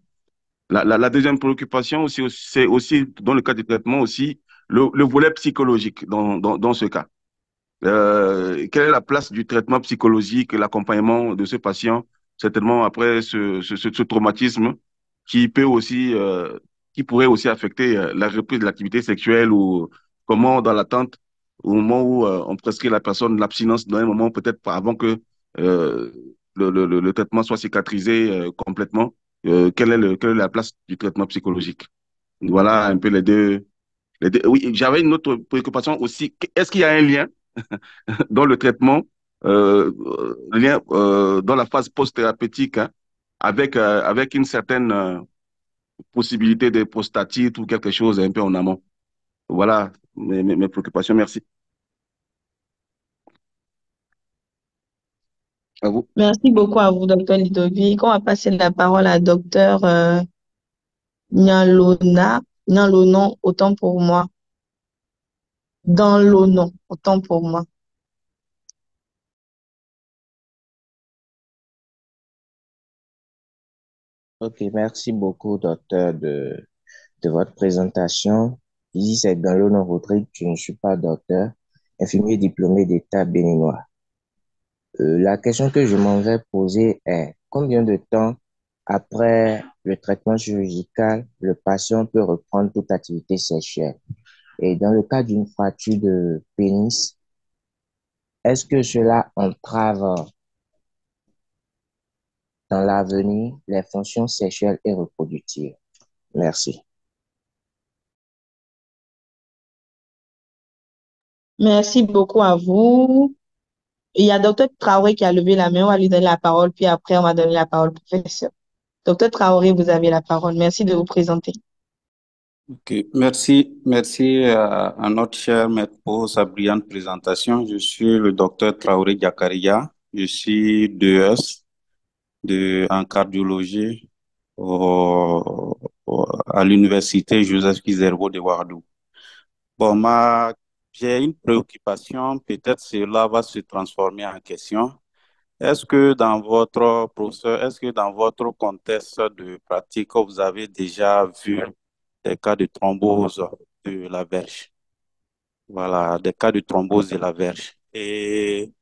La deuxième préoccupation aussi, c'est aussi, dans le cas du traitement aussi, le volet psychologique dans ce cas. Quelle est la place du traitement psychologique et l'accompagnement de ce patient, certainement après ce traumatisme qui peut aussi, qui pourrait aussi affecter la reprise de l'activité sexuelle ou comment dans l'attente, au moment où on prescrit la personne l'abstinence, dans un moment peut-être avant que euh, le traitement soit cicatrisé complètement, quelle est la place du traitement psychologique? Voilà un peu les deux. Oui, j'avais une autre préoccupation aussi. Est-ce qu'il y a un lien dans le traitement, dans la phase post-thérapeutique, hein, avec une certaine possibilité de prostatite ou quelque chose un peu en amont. Voilà mes préoccupations. Merci. À vous. Merci beaucoup à vous, docteur Ludovic. On va passer la parole à docteur Nyalonon, autant pour moi. Dans l'Onon, autant pour moi. Ok, merci beaucoup, docteur, de votre présentation. Ici, c'est Galono Rodrigue, je ne suis pas docteur, infirmier diplômé d'État béninois. La question que je m'en vais poser est combien de temps après le traitement chirurgical, le patient peut reprendre toute activité sexuelle? Et dans le cas d'une fracture de pénis, est-ce que cela entrave dans l'avenir les fonctions sexuelles et reproductives? Merci. Merci beaucoup à vous. Il y a docteur Traoré qui a levé la main. On va lui donner la parole, puis après, on va donner la parole au professeur. Docteur Traoré, vous avez la parole. Merci de vous présenter. Ok, merci à notre cher maître pour sa brillante présentation. Je suis le docteur Traoré Diakaria. Je suis DES en cardiologie à l'université Joseph Kizerbo de Ouagadougou. Bon, j'ai une préoccupation, peut-être cela va se transformer en question. Est-ce que dans votre contexte de pratique, vous avez déjà vu des cas de thrombose de la verge? Voilà, des cas de thrombose de la verge. Et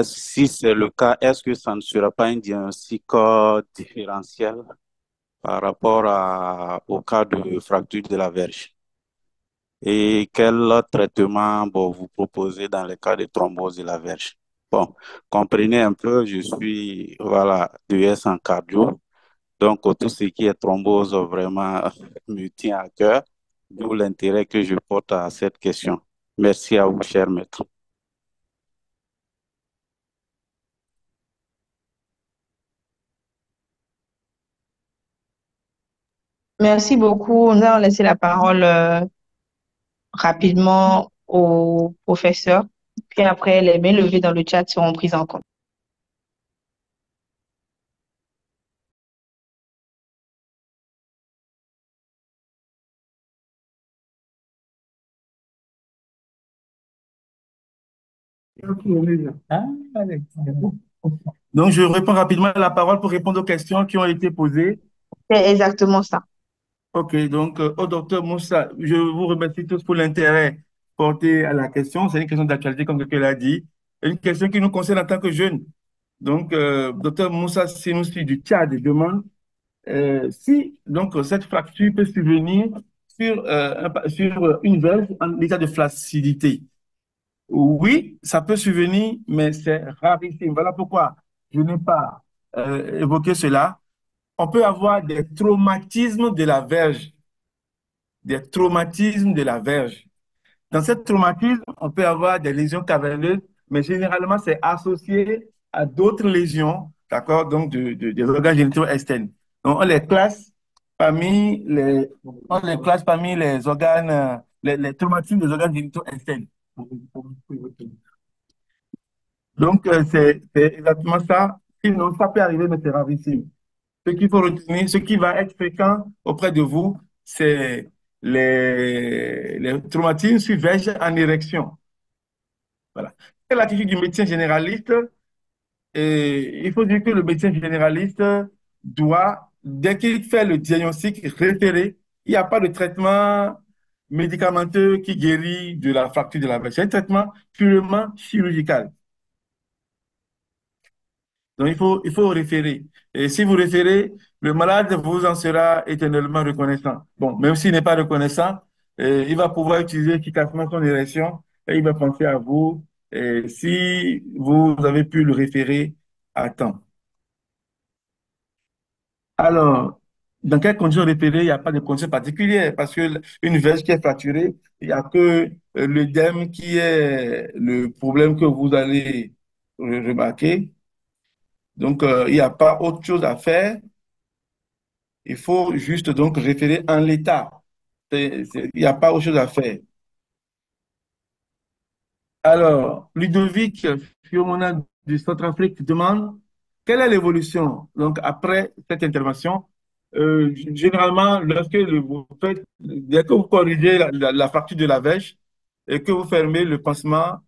si c'est le cas, est-ce que ça ne sera pas un diagnostic différentiel par rapport au cas de fracture de la verge? et quel traitement bon, vous proposez dans le cas de thrombose de la verge. Bon, comprenez un peu, je suis voilà, DES en cardio, donc tout ce qui est thrombose vraiment me tient à cœur, d'où l'intérêt que je porte à cette question. Merci à vous, cher maître. Merci beaucoup. Nous allons laisser la parole rapidement au professeur. Puis après, les mains levées dans le chat seront prises en compte. Donc, je réponds rapidement à la parole pour répondre aux questions qui ont été posées. C'est exactement ça. OK, donc, au docteur Moussa, je vous remercie tous pour l'intérêt porté à la question. C'est une question d'actualité, comme quelqu'un l'a dit. Une question qui nous concerne en tant que jeunes. Donc, docteur Moussa Sinoussi du Tchad demande si donc, cette fracture peut survenir sur une verge en état de flaccidité. Oui, ça peut survenir, mais c'est rarissime. Voilà pourquoi je n'ai pas évoqué cela. On peut avoir des traumatismes de la verge, des traumatismes de la verge. Dans ce traumatisme, on peut avoir des lésions caverneuses, mais généralement, c'est associé à d'autres lésions, d'accord, donc des organes génitaux externes. Donc, on les classe parmi les organes, les traumatismes des organes génitaux externes. Donc, c'est exactement ça. Sinon, ça peut arriver, mais c'est rarissime. Ce qu'il faut retenir, ce qui va être fréquent auprès de vous, c'est les traumatismes sur verge en érection. Voilà. C'est l'attitude du médecin généraliste. Et il faut dire que le médecin généraliste doit, dès qu'il fait le diagnostic, référer. Il n'y a pas de traitement médicamenteux qui guérit de la fracture de la verge. C'est un traitement purement chirurgical. Donc, il faut référer. Et si vous référez, le malade vous en sera éternellement reconnaissant. Bon, même s'il n'est pas reconnaissant, il va pouvoir utiliser efficacement son érection et il va penser à vous si vous avez pu le référer à temps. Alors, dans quelles conditions référer? Il n'y a pas de conditions particulières parce que une verge qui est fracturée, il n'y a que l'œdème qui est le problème que vous allez remarquer. Donc, il n'y a pas autre chose à faire. Il faut juste donc référer en l'état. Il n'y a pas autre chose à faire. Alors, Ludovic Fiomona du Centrafrique demande quelle est l'évolution donc après cette intervention. Généralement, vous faites, dès que vous corrigez la fracture de la verge et que vous fermez le pansement,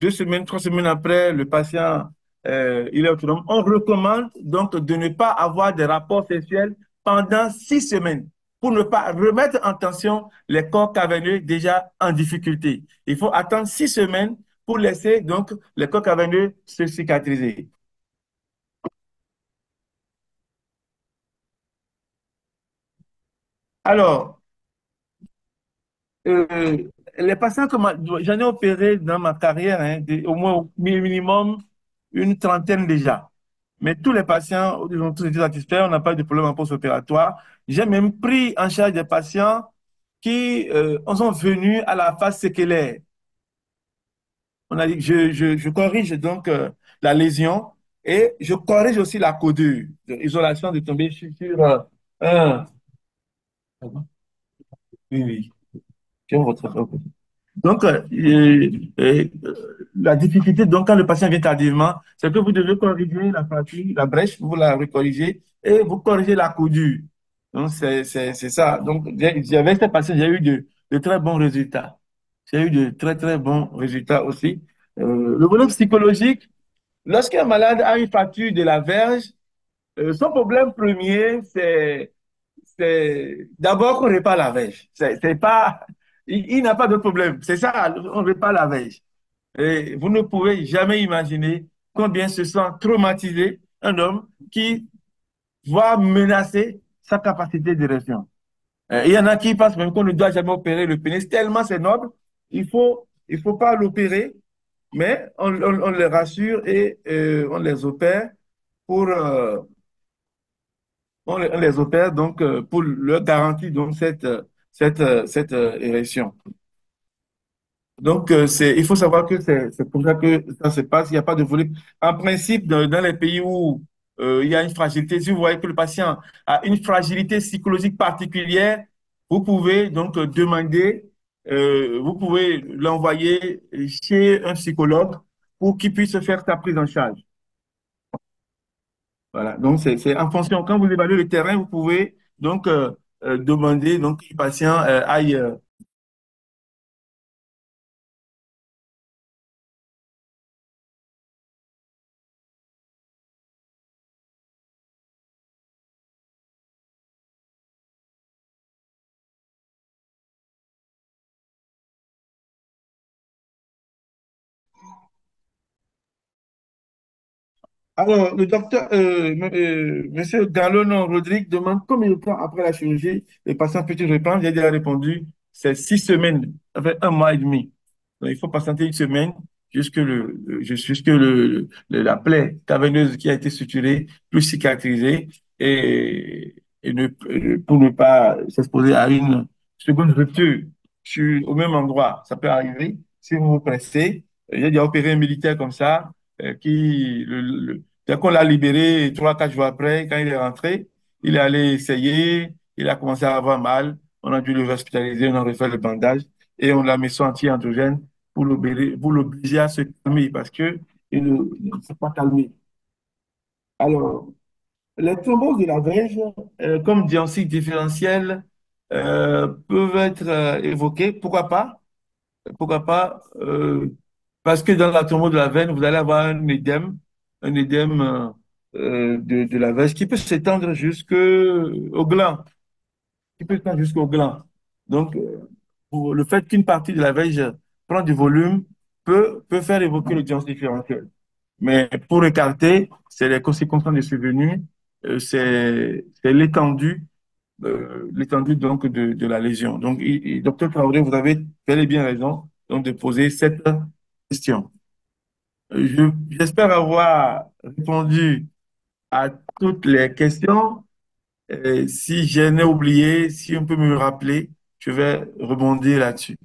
2 semaines, 3 semaines après, le patient il est autonome. On recommande donc de ne pas avoir des rapports sexuels pendant 6 semaines pour ne pas remettre en tension les corps caverneux déjà en difficulté. Il faut attendre 6 semaines pour laisser donc les corps caverneux se cicatriser. Alors, euh, les patients que j'en ai opéré dans ma carrière, hein, au moins au minimum une trentaine déjà. Mais tous les patients, ils ont tous été satisfaits, on n'a pas eu de problème en post-opératoire. J'ai même pris en charge des patients qui sont venus à la phase séquelaire. On a dit, je corrige donc la lésion et je corrige aussi la codure. Isolation de tomber sur un. Oui, oui. Tiens, votre Donc, la difficulté, donc, quand le patient vient tardivement, c'est que vous devez corriger la fracture, la brèche, vous la recorrigez et vous corrigez la coudure. Donc, c'est ça. Donc, avec ces patients, j'ai eu de très bons résultats. J'ai eu de très, très bons résultats aussi. Le volet psychologique, lorsqu'un malade a une fracture de la verge, son problème premier, c'est d'abord qu'on répare la verge. C'est pas, il n'a pas de problème. C'est ça, on répare la verge. Et vous ne pouvez jamais imaginer combien se sent traumatisé un homme qui voit menacer sa capacité d'érection. Il y en a qui pensent même qu'on ne doit jamais opérer le pénis, tellement c'est noble. Il faut pas l'opérer, mais on les rassure et on les opère pour, on les opère donc pour leur garantir donc cette érection. Donc, il faut savoir que c'est comme ça que ça se passe. Il n'y a pas de volet. En principe, dans les pays où il y a une fragilité, si vous voyez que le patient a une fragilité psychologique particulière, vous pouvez donc demander, vous pouvez l'envoyer chez un psychologue pour qu'il puisse faire sa prise en charge. Voilà. Donc, c'est en fonction. Quand vous évaluez le terrain, vous pouvez donc demander donc, que le patient aille. Alors, le docteur, Monsieur Galonon Rodrigue demande combien de temps après la chirurgie le patient peut-il reprendre. J'ai déjà répondu, c'est 6 semaines, avec 1 mois et demi. Donc, il faut patienter une semaine jusque la plaie caverneuse qui a été suturée, plus cicatrisée, pour ne pas s'exposer à une seconde rupture au même endroit. Ça peut arriver si vous vous pressez. J'ai déjà opéré un militaire comme ça, dès qu'on l'a libéré, 3, 4 jours après, quand il est rentré, il est allé essayer, il a commencé à avoir mal, on a dû le hospitaliser, on a refait le bandage et on l'a mis sous anti-androgène pour l'obliger à se calmer parce que il ne s'est pas calmé. Alors, les thromboses de la verge, comme diagnostic différentiel, peuvent être évoqués. Pourquoi pas? Pourquoi pas? Parce que dans la thrombose de la veine, vous allez avoir un édème de la verge qui peut s'étendre jusqu'au gland, qui peut s'étendre jusqu'au gland. Donc, le fait qu'une partie de la verge prend du volume peut faire évoquer le diagnostic différentiel. Mais pour écarter, c'est les conséquences de survenue, c'est l'étendue donc de la lésion. Donc, docteur Traoré, vous avez bel et bien raison donc, de poser cette question. J'espère avoir répondu à toutes les questions. Si j'en ai oublié, si on peut me rappeler, je vais rebondir là-dessus.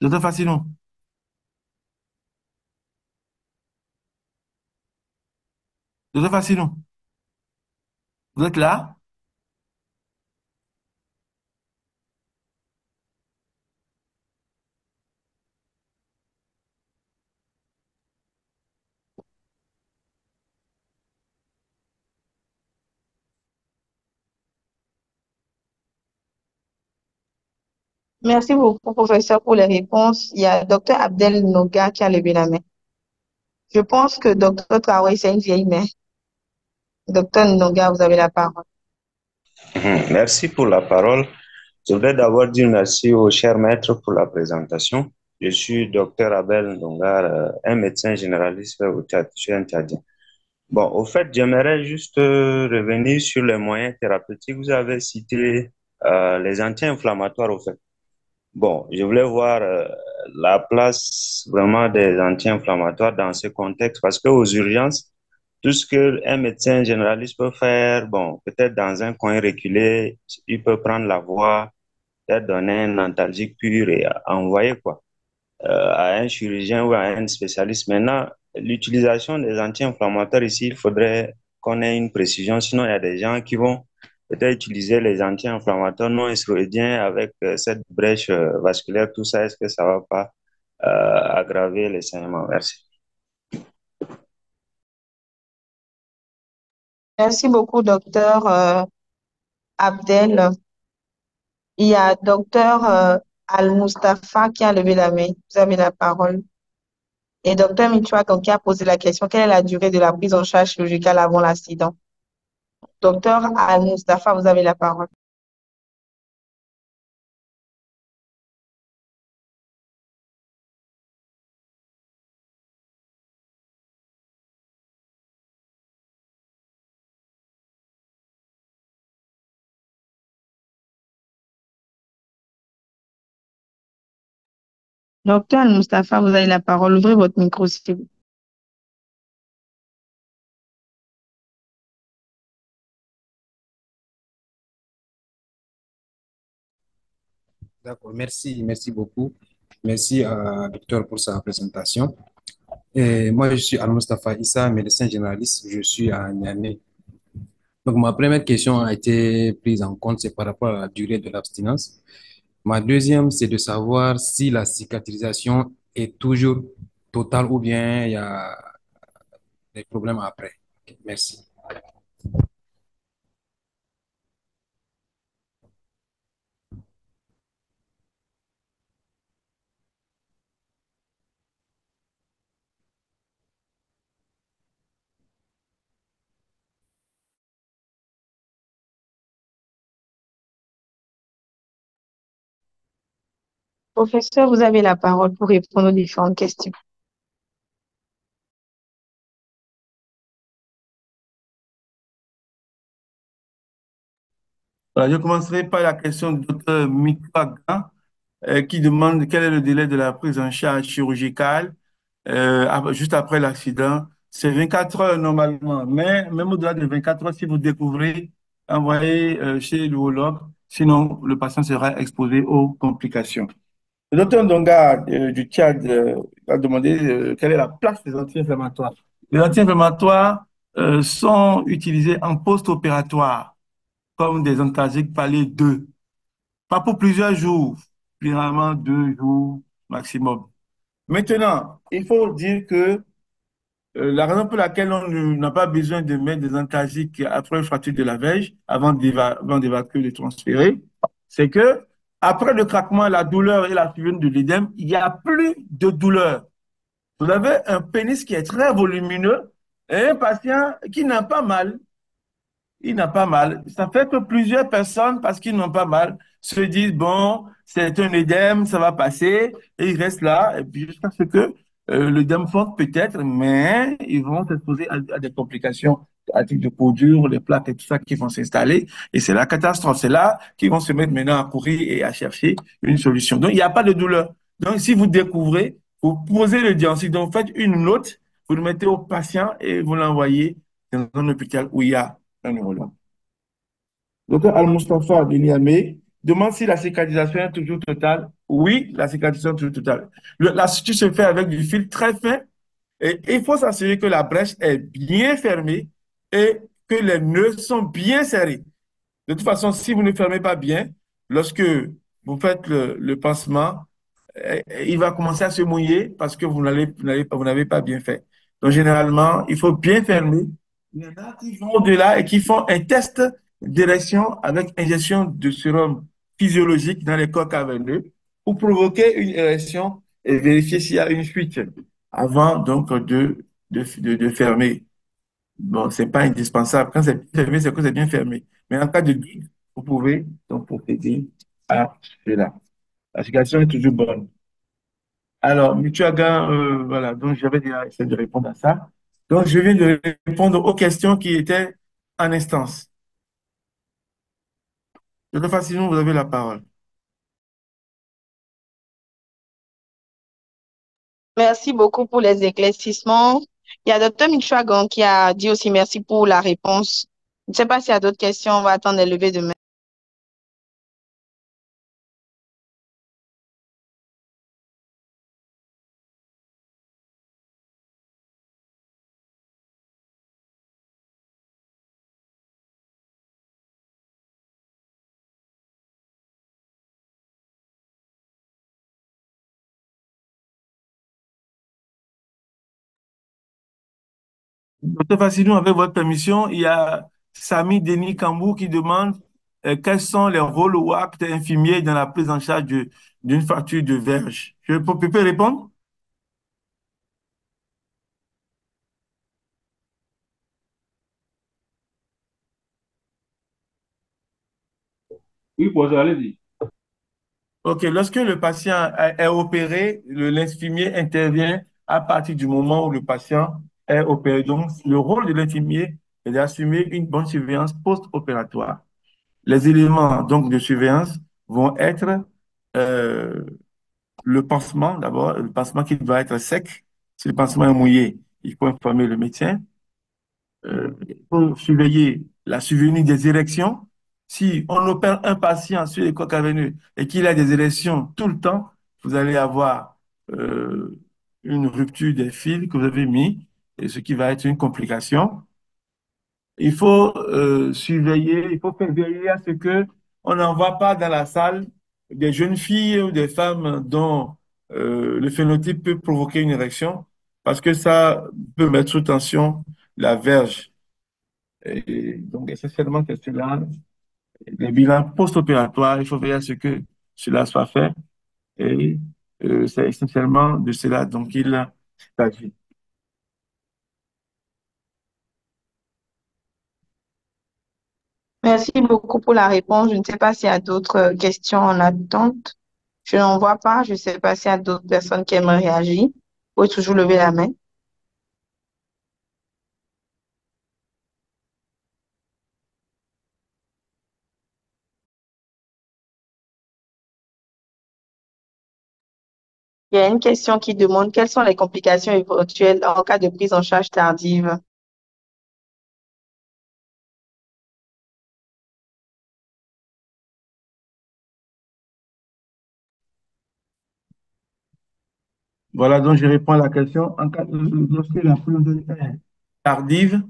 Docteur Facinon, docteur Facinon, vous êtes là? Merci beaucoup, professeur, pour les réponses. Il y a Dr Abdel Noga qui a levé la main. Je pense que Dr Traoré, c'est une vieille main. Dr Noga, vous avez la parole. Merci pour la parole. Je voudrais d'abord dire merci au cher maître pour la présentation. Je suis docteur Abel Ndongar, un médecin généraliste au Tchad. Je suis un Tchadien. Bon, au fait, j'aimerais juste revenir sur les moyens thérapeutiques. Vous avez cité les anti-inflammatoires, au fait. Bon, je voulais voir la place vraiment des anti-inflammatoires dans ce contexte parce qu'aux urgences, tout ce qu'un médecin généraliste peut faire, bon, peut-être dans un coin reculé, il peut prendre la voie, peut-être donner un analgésique pur et envoyer quoi, à un chirurgien ou à un spécialiste. Maintenant, l'utilisation des anti-inflammatoires ici, il faudrait qu'on ait une précision, sinon il y a des gens qui vont peut-être utiliser les anti-inflammatoires non stéroïdiens avec cette brèche vasculaire, tout ça, est-ce que ça va pas aggraver les saignements? Merci. Merci beaucoup, docteur Abdel. Il y a docteur Al-Mustafa qui a levé la main. Vous avez la parole. Et docteur Michoak qui a posé la question, quelle est la durée de la prise en charge chirurgicale avant l'accident? Docteur Al-Mustafa, vous avez la parole. Docteur Al-Mustafa, vous avez la parole. Ouvrez votre micro, s'il vous plaît. D'accord, merci beaucoup. Merci à docteur pour sa présentation. Et moi, je suis Al-Mustafa Issa, médecin généraliste. Je suis à Niamey. Donc, ma première question a été prise en compte, c'est par rapport à la durée de l'abstinence. Ma deuxième, c'est de savoir si la cicatrisation est toujours totale ou bien il y a des problèmes après. Ok, merci. Professeur, vous avez la parole pour répondre aux différentes questions. Voilà, je commencerai par la question du docteur Mikaga, qui demande quel est le délai de la prise en charge chirurgicale juste après l'accident. C'est 24 heures normalement, mais même au-delà de 24 heures, si vous découvrez, envoyez chez l'urologue, sinon le patient sera exposé aux complications. Le docteur Ndonga du Tchad a demandé quelle est la place des anti-inflammatoires. Les anti-inflammatoires sont utilisés en post-opératoire comme des antalgiques palier 2, pas pour plusieurs jours, généralement 2 jours maximum. Maintenant, il faut dire que la raison pour laquelle on n'a pas besoin de mettre des antalgiques après une fracture de la verge avant d'évacuer, de transférer, c'est que après le craquement, la douleur et la fusion de l'œdème, il n'y a plus de douleur. Vous avez un pénis qui est très volumineux et un patient qui n'a pas mal. Il n'a pas mal. Ça fait que plusieurs personnes, parce qu'ils n'ont pas mal, se disent, bon, c'est un édème, ça va passer, et ils restent là, et puis jusqu'à ce que l'œdème fonde peut-être, mais ils vont s'exposer à des complications, à titre de peau dure, les plaques et tout ça qui vont s'installer, et c'est la catastrophe. C'est là qu'ils vont se mettre maintenant à courir et à chercher une solution. Donc, il n'y a pas de douleur. Donc, si vous découvrez, vous posez le diagnostic, donc faites une note, vous le mettez au patient et vous l'envoyez dans un hôpital où il y a un neurologue. Docteur Al-Mustafa de Niamey demande si la cicatrisation est toujours totale. Oui, la cicatrisation est toujours totale. La suture se fait avec du fil très fin et il faut s'assurer que la brèche est bien fermée et que les nœuds sont bien serrés. De toute façon, si vous ne fermez pas bien, lorsque vous faites le pansement, il va commencer à se mouiller parce que vous n'avez pas bien fait. Donc, généralement, il faut bien fermer. Il y en a qui vont au-delà et qui font un test d'érection avec injection de sérum physiologique dans les corps caverneux pour provoquer une érection et vérifier s'il y a une fuite avant donc de fermer. Bon, c'est pas indispensable. Quand c'est fermé, c'est que c'est bien fermé. Mais en cas de doute, vous pouvez donc procéder à cela. La situation est toujours bonne. Alors, Michoaga, voilà, donc j'avais déjà essayé de répondre à ça. Donc, je viens de répondre aux questions qui étaient en instance. De toute façon, vous avez la parole. Merci beaucoup pour les éclaircissements. Il y a Dr. Michoagan qui a dit aussi merci pour la réponse. Je ne sais pas s'il y a d'autres questions. On va attendre les levées de main. Docteur Fassinou, avec votre permission, il y a Sami Denis Kambou qui demande quels sont les rôles ou actes infirmiers dans la prise en charge d'une fracture de verge. Je peux répondre? Oui, bon, allez-y. OK, lorsque le patient est opéré, l'infirmier intervient à partir du moment où le patient est opéré. Donc, le rôle de l'infirmier est d'assumer une bonne surveillance post-opératoire. Les éléments donc de surveillance vont être euh, le pansement, d'abord, le pansement qui doit être sec. Si le pansement est mouillé, il faut informer le médecin. Il faut surveiller la survenue des érections. Si on opère un patient sur les coques avenues et qu'il a des érections tout le temps, vous allez avoir euh, une rupture des fils que vous avez mis, et ce qui va être une complication. Il faut surveiller, il faut faire veiller à ce que on n'envoie pas dans la salle des jeunes filles ou des femmes dont le phénotype peut provoquer une érection, parce que ça peut mettre sous tension la verge. Et donc, essentiellement, c'est cela. Les bilans post-opératoires, il faut veiller à ce que cela soit fait. Et c'est essentiellement de cela dont il s'agit. Merci beaucoup pour la réponse. Je ne sais pas s'il y a d'autres questions en attente. Je n'en vois pas. Je ne sais pas s'il y a d'autres personnes qui aimeraient réagir. Vous pouvez toujours lever la main. Il y a une question qui demande quelles sont les complications éventuelles en cas de prise en charge tardive. Voilà, donc je réponds à la question. Lorsque la prise est tardive,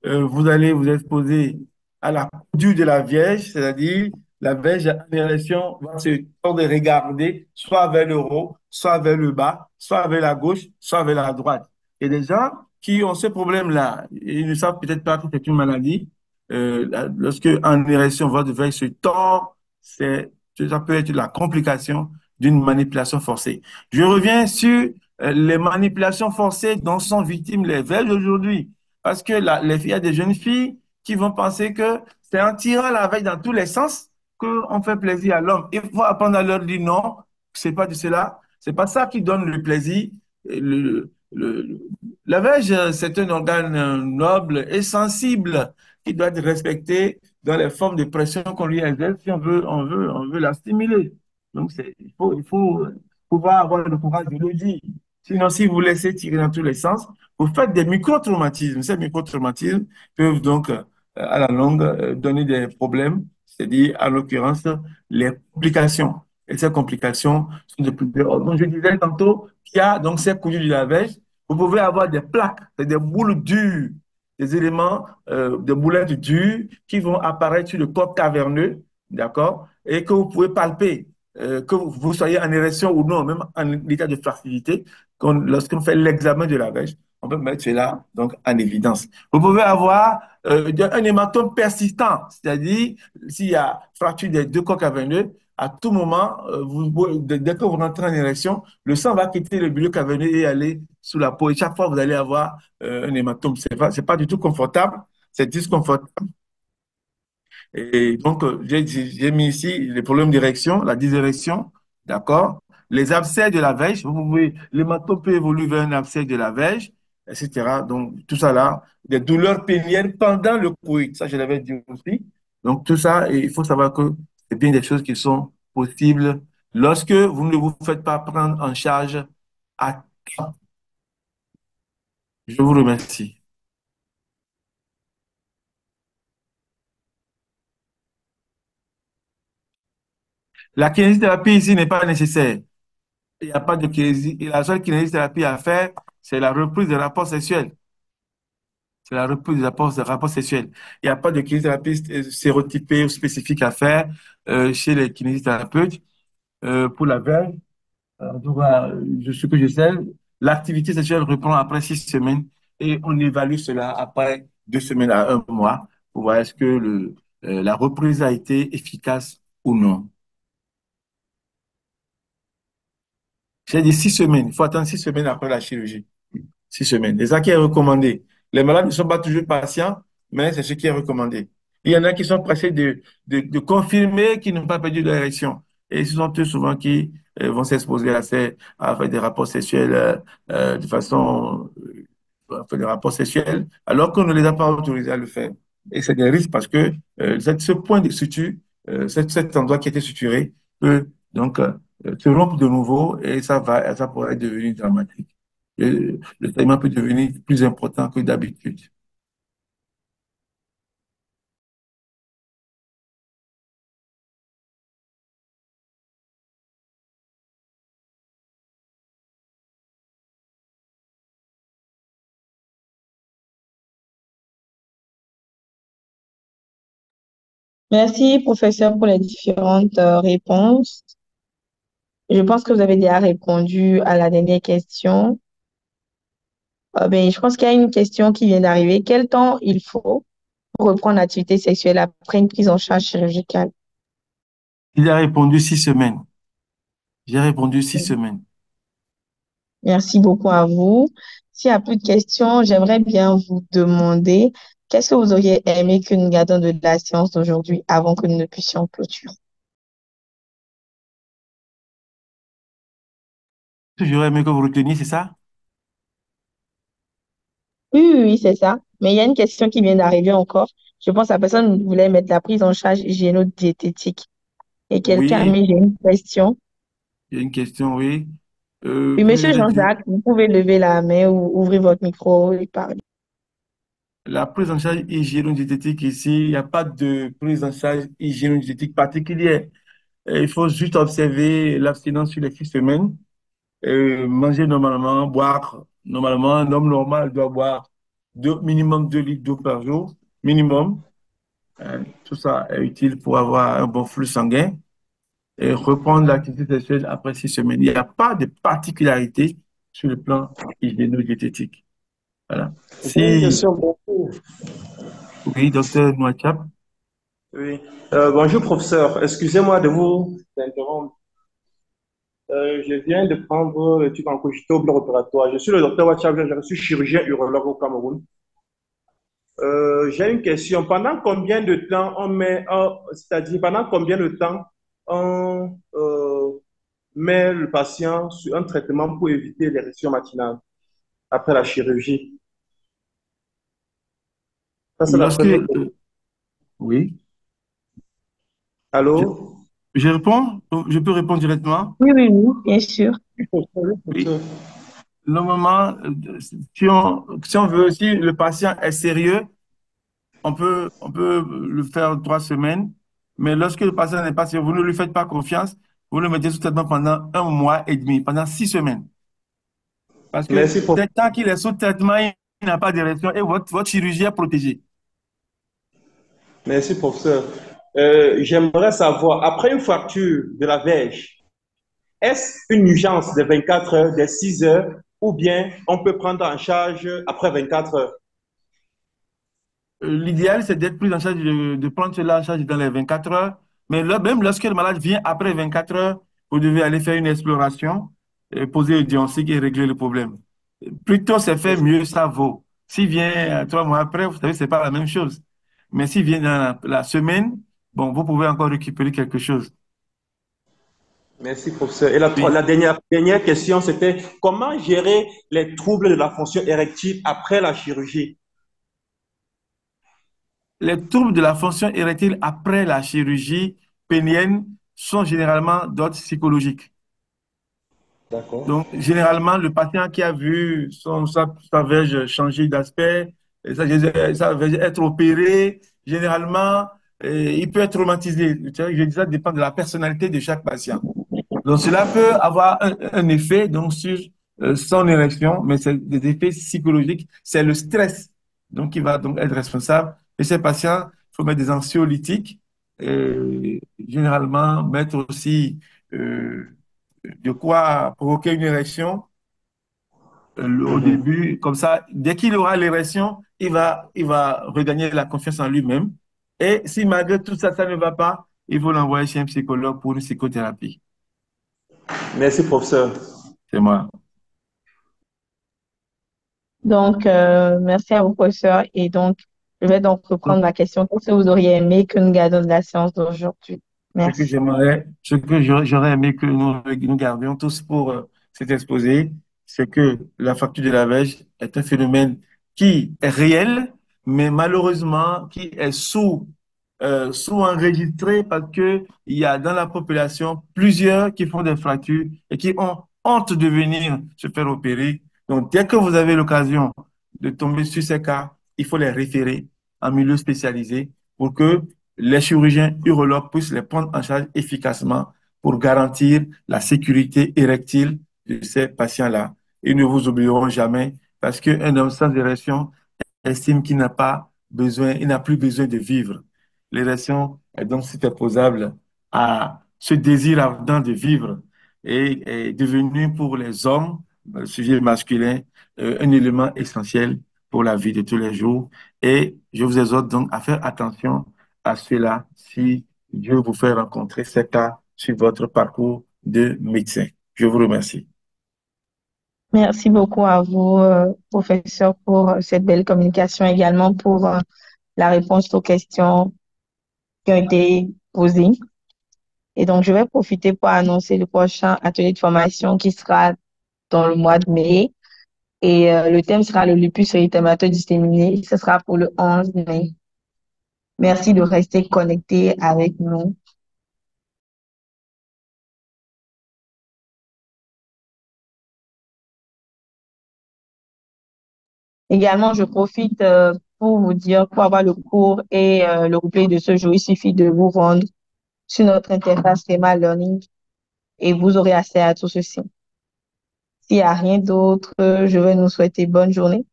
vous allez vous exposer à la couture de la Vierge, c'est-à-dire la Vierge en érection va se tordre de regarder soit vers le haut, soit vers le bas, soit vers la gauche, soit vers la droite. Et des gens qui ont ce problème-là, ils ne savent peut-être pas que c'est une maladie. Lorsque en érection, votre Vierge se tord, ça peut être la complication d'une manipulation forcée. Je reviens sur les manipulations forcées dont sont victimes les Verges aujourd'hui. Parce que il y a des jeunes filles qui vont penser que c'est en tirant la veille dans tous les sens qu'on fait plaisir à l'homme. Il faut apprendre à leur dire non, c'est pas de cela. C'est pas ça qui donne le plaisir. Le- la veille, c'est un organe noble et sensible qui doit être respecté dans les formes de pression qu'on lui exerce si on veut la stimuler. Donc, il faut pouvoir avoir le courage de le dire. Sinon, si vous laissez tirer dans tous les sens, vous faites des micro-traumatismes. Ces micro-traumatismes peuvent donc, à la longue, donner des problèmes, c'est-à-dire, à l'occurrence, les complications. Et ces complications sont de plusieurs ordres. Donc, je disais tantôt qu'il y a donc ces coulis du lavage. Vous pouvez avoir des plaques, des boules dures, des éléments, des boulettes dures qui vont apparaître sur le corps caverneux, d'accord, et que vous pouvez palper, que vous soyez en érection ou non, même en état de fragilité, lorsqu'on fait l'examen de la vèche, on peut mettre cela donc en évidence. Vous pouvez avoir un hématome persistant, c'est-à-dire s'il y a fracture des deux coques caverneux, à tout moment, dès que vous rentrez en érection, le sang va quitter le milieu caverneux et aller sous la peau. Et chaque fois, vous allez avoir un hématome. C'est pas du tout confortable, c'est disconfortable. Et donc, j'ai mis ici les problèmes d'érection, la dysérection, d'accord? Les abcès de la vèche, l'hématome peut évoluer vers un abcès de la vèche, etc. Donc, tout ça là, des douleurs péniennes pendant le coït, ça je l'avais dit aussi. Donc, tout ça, et il faut savoir que c'est bien des choses qui sont possibles lorsque vous ne vous faites pas prendre en charge à temps. Je vous remercie. La kinésithérapie ici n'est pas nécessaire. Il n'y a pas de kinésie. Et la seule kinésithérapie à faire, c'est la reprise des rapports sexuels. C'est la reprise des rapports sexuels. Il n'y a pas de kinésithérapie stéréotypée ou spécifique à faire chez les kinésithérapeutes pour la veille. En tout cas, ce que je sais, l'activité sexuelle reprend après 6 semaines et on évalue cela après 2 semaines à un mois pour voir est-ce que la reprise a été efficace ou non. J'ai dit 6 semaines. Il faut attendre 6 semaines après la chirurgie. 6 semaines. C'est ça qui est recommandé. Les malades ne sont pas toujours patients, mais c'est ce qui est recommandé. Il y en a qui sont pressés de confirmer qu'ils n'ont pas perdu l'érection. Et ce sont eux souvent qui vont s'exposer à faire des rapports sexuels de façon, à faire des rapports sexuels, alors qu'on ne les a pas autorisés à le faire. Et c'est des risques parce que ce point de suture, cet endroit qui était suturé, peut donc se rompre de nouveau et ça pourrait devenir dramatique. Le saignement peut devenir plus important que d'habitude. Merci, professeur, pour les différentes réponses. Je pense que vous avez déjà répondu à la dernière question. Ben, je pense qu'il y a une question qui vient d'arriver. Quel temps il faut pour reprendre l'activité sexuelle après une prise en charge chirurgicale? Il a répondu 6 semaines. J'ai répondu 6 semaines. Merci beaucoup à vous. S'il n'y a plus de questions, j'aimerais bien vous demander qu'est-ce que vous auriez aimé que nous gardions de la séance d'aujourd'hui avant que nous ne puissions clôturer? J'aurais aimé que vous reteniez, c'est ça? Oui, oui, oui, c'est ça. Mais il y a une question qui vient d'arriver encore. Je pense que la personne voulait mettre la prise en charge hygiéno-diététique. Et quelqu'un a Oui, mis, j'ai une question. il y a une question, oui. Oui, Monsieur Pouvez-vous dire Jean-Jacques, vous pouvez lever la main ou ouvrir votre micro et parler. la prise en charge hygiéno-diététique ici, il n'y a pas de prise en charge hygiéno-diététique particulière. Il faut juste observer l'abstinence sur les 6 semaines, manger normalement, boire normalement. Un homme normal doit boire minimum 2 litres d'eau par jour, minimum. Tout ça est utile pour avoir un bon flux sanguin et reprendre l'activité sexuelle après 6 semaines. Il n'y a pas de particularité sur le plan hygiéno-diététique. Voilà. J'ai une Si, question pour vous. oui, docteur Nouachap. Oui. Bonjour, professeur. Excusez-moi de vous interrompre. Je viens de prendre l'étude en cogito bloc opératoire. Je suis le docteur Wachab, je suis chirurgien urologue au Cameroun. J'ai une question. Pendant combien de temps on met, c'est-à-dire pendant combien de temps on met le patient sur un traitement pour éviter l'érection matinale après la chirurgie? Ça, c'est la Lorsque, première question. oui, Allô? je, je réponds, je peux répondre directement. Oui, oui, oui, bien sûr. Oui, Oui, professeur. normalement, si on veut, si le patient est sérieux, on peut le faire 3 semaines. Mais lorsque le patient n'est pas sérieux, vous ne lui faites pas confiance, vous le mettez sous traitement pendant 1 mois et demi, pendant 6 semaines. Parce que Merci, professeur. tant qu'il est sous traitement, il n'a pas d'érection et votre chirurgie est protégée. Merci, professeur. J'aimerais savoir, après une fracture de la verge, est-ce une urgence de 24 heures, de 6 heures, ou bien on peut prendre en charge après 24 heures? L'idéal, c'est d'être pris en charge, de prendre cela en charge dans les 24 heures. Mais là, même lorsque le malade vient après 24 heures, vous devez aller faire une exploration, poser le diagnostic et régler le problème. Plus tôt c'est fait, mieux ça vaut. S'il vient 3 mois après, vous savez, c'est pas la même chose. Mais s'il vient dans la semaine, bon, vous pouvez encore récupérer quelque chose. Merci, professeur. Et Oui. la dernière question, c'était comment gérer les troubles de la fonction érectile après la chirurgie? Les troubles de la fonction érectile après la chirurgie pénienne sont généralement d'ordre psychologique. D'accord. Donc, généralement, le patient qui a vu sa verge changer d'aspect, et sa verge être opérée, généralement, il peut être traumatisé. Je dis ça dépend de la personnalité de chaque patient. Donc, cela peut avoir un effet donc, sur son érection, mais c'est des effets psychologiques. C'est le stress donc, qui va donc être responsable. Et ces patients, il faut mettre des anxiolytiques, généralement mettre aussi de quoi provoquer une érection au Mhm. début. Comme ça, dès qu'il aura l'érection, il va regagner la confiance en lui-même. Et si malgré tout ça, ça ne va pas, il faut l'envoyer chez un psychologue pour une psychothérapie. Merci, professeur. C'est moi. Donc, merci à vous, professeur. Et donc, je vais donc reprendre ma question. Qu'est-ce que vous auriez aimé que nous gardions de la séance d'aujourd'hui? Merci. Ce que j'aurais aimé que nous gardions tous pour cet exposé, c'est que la fracture de la verge est un phénomène qui est réel, mais malheureusement qui est sont enregistrés parce que il y a dans la population plusieurs qui font des fractures et qui ont honte de venir se faire opérer. Donc, dès que vous avez l'occasion de tomber sur ces cas, il faut les référer en milieu spécialisé pour que les chirurgiens urologues puissent les prendre en charge efficacement pour garantir la sécurité érectile de ces patients-là. Ils ne vous oublieront jamais parce qu'un homme sans érection estime qu'il n'a pas besoin, il n'a plus besoin de vivre. L'érection est donc superposable à ce désir ardent de vivre et est devenu pour les hommes, le sujet masculin, un élément essentiel pour la vie de tous les jours. Et je vous exhorte donc à faire attention à cela si Dieu vous fait rencontrer ces cas sur votre parcours de médecin. Je vous remercie. Merci beaucoup à vous, professeur, pour cette belle communication, également pour la réponse aux questions qui ont été posées. Et donc, je vais profiter pour annoncer le prochain atelier de formation qui sera dans le mois de mai. Et le thème sera le lupus érythémateux disséminé. Ce sera pour le 11 mai. Merci de rester connecté avec nous. Également, je profite pour vous dire, pour avoir le cours et le replay de ce jour, il suffit de vous rendre sur notre interface Rema Learning et vous aurez accès à tout ceci. S'il n'y a rien d'autre, je vais nous souhaiter bonne journée.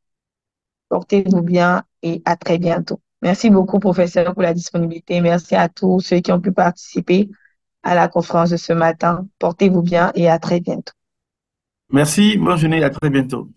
Portez-vous bien et à très bientôt. Merci beaucoup, professeur, pour la disponibilité. Merci à tous ceux qui ont pu participer à la conférence de ce matin. Portez-vous bien et à très bientôt. Merci, bonne journée, à très bientôt.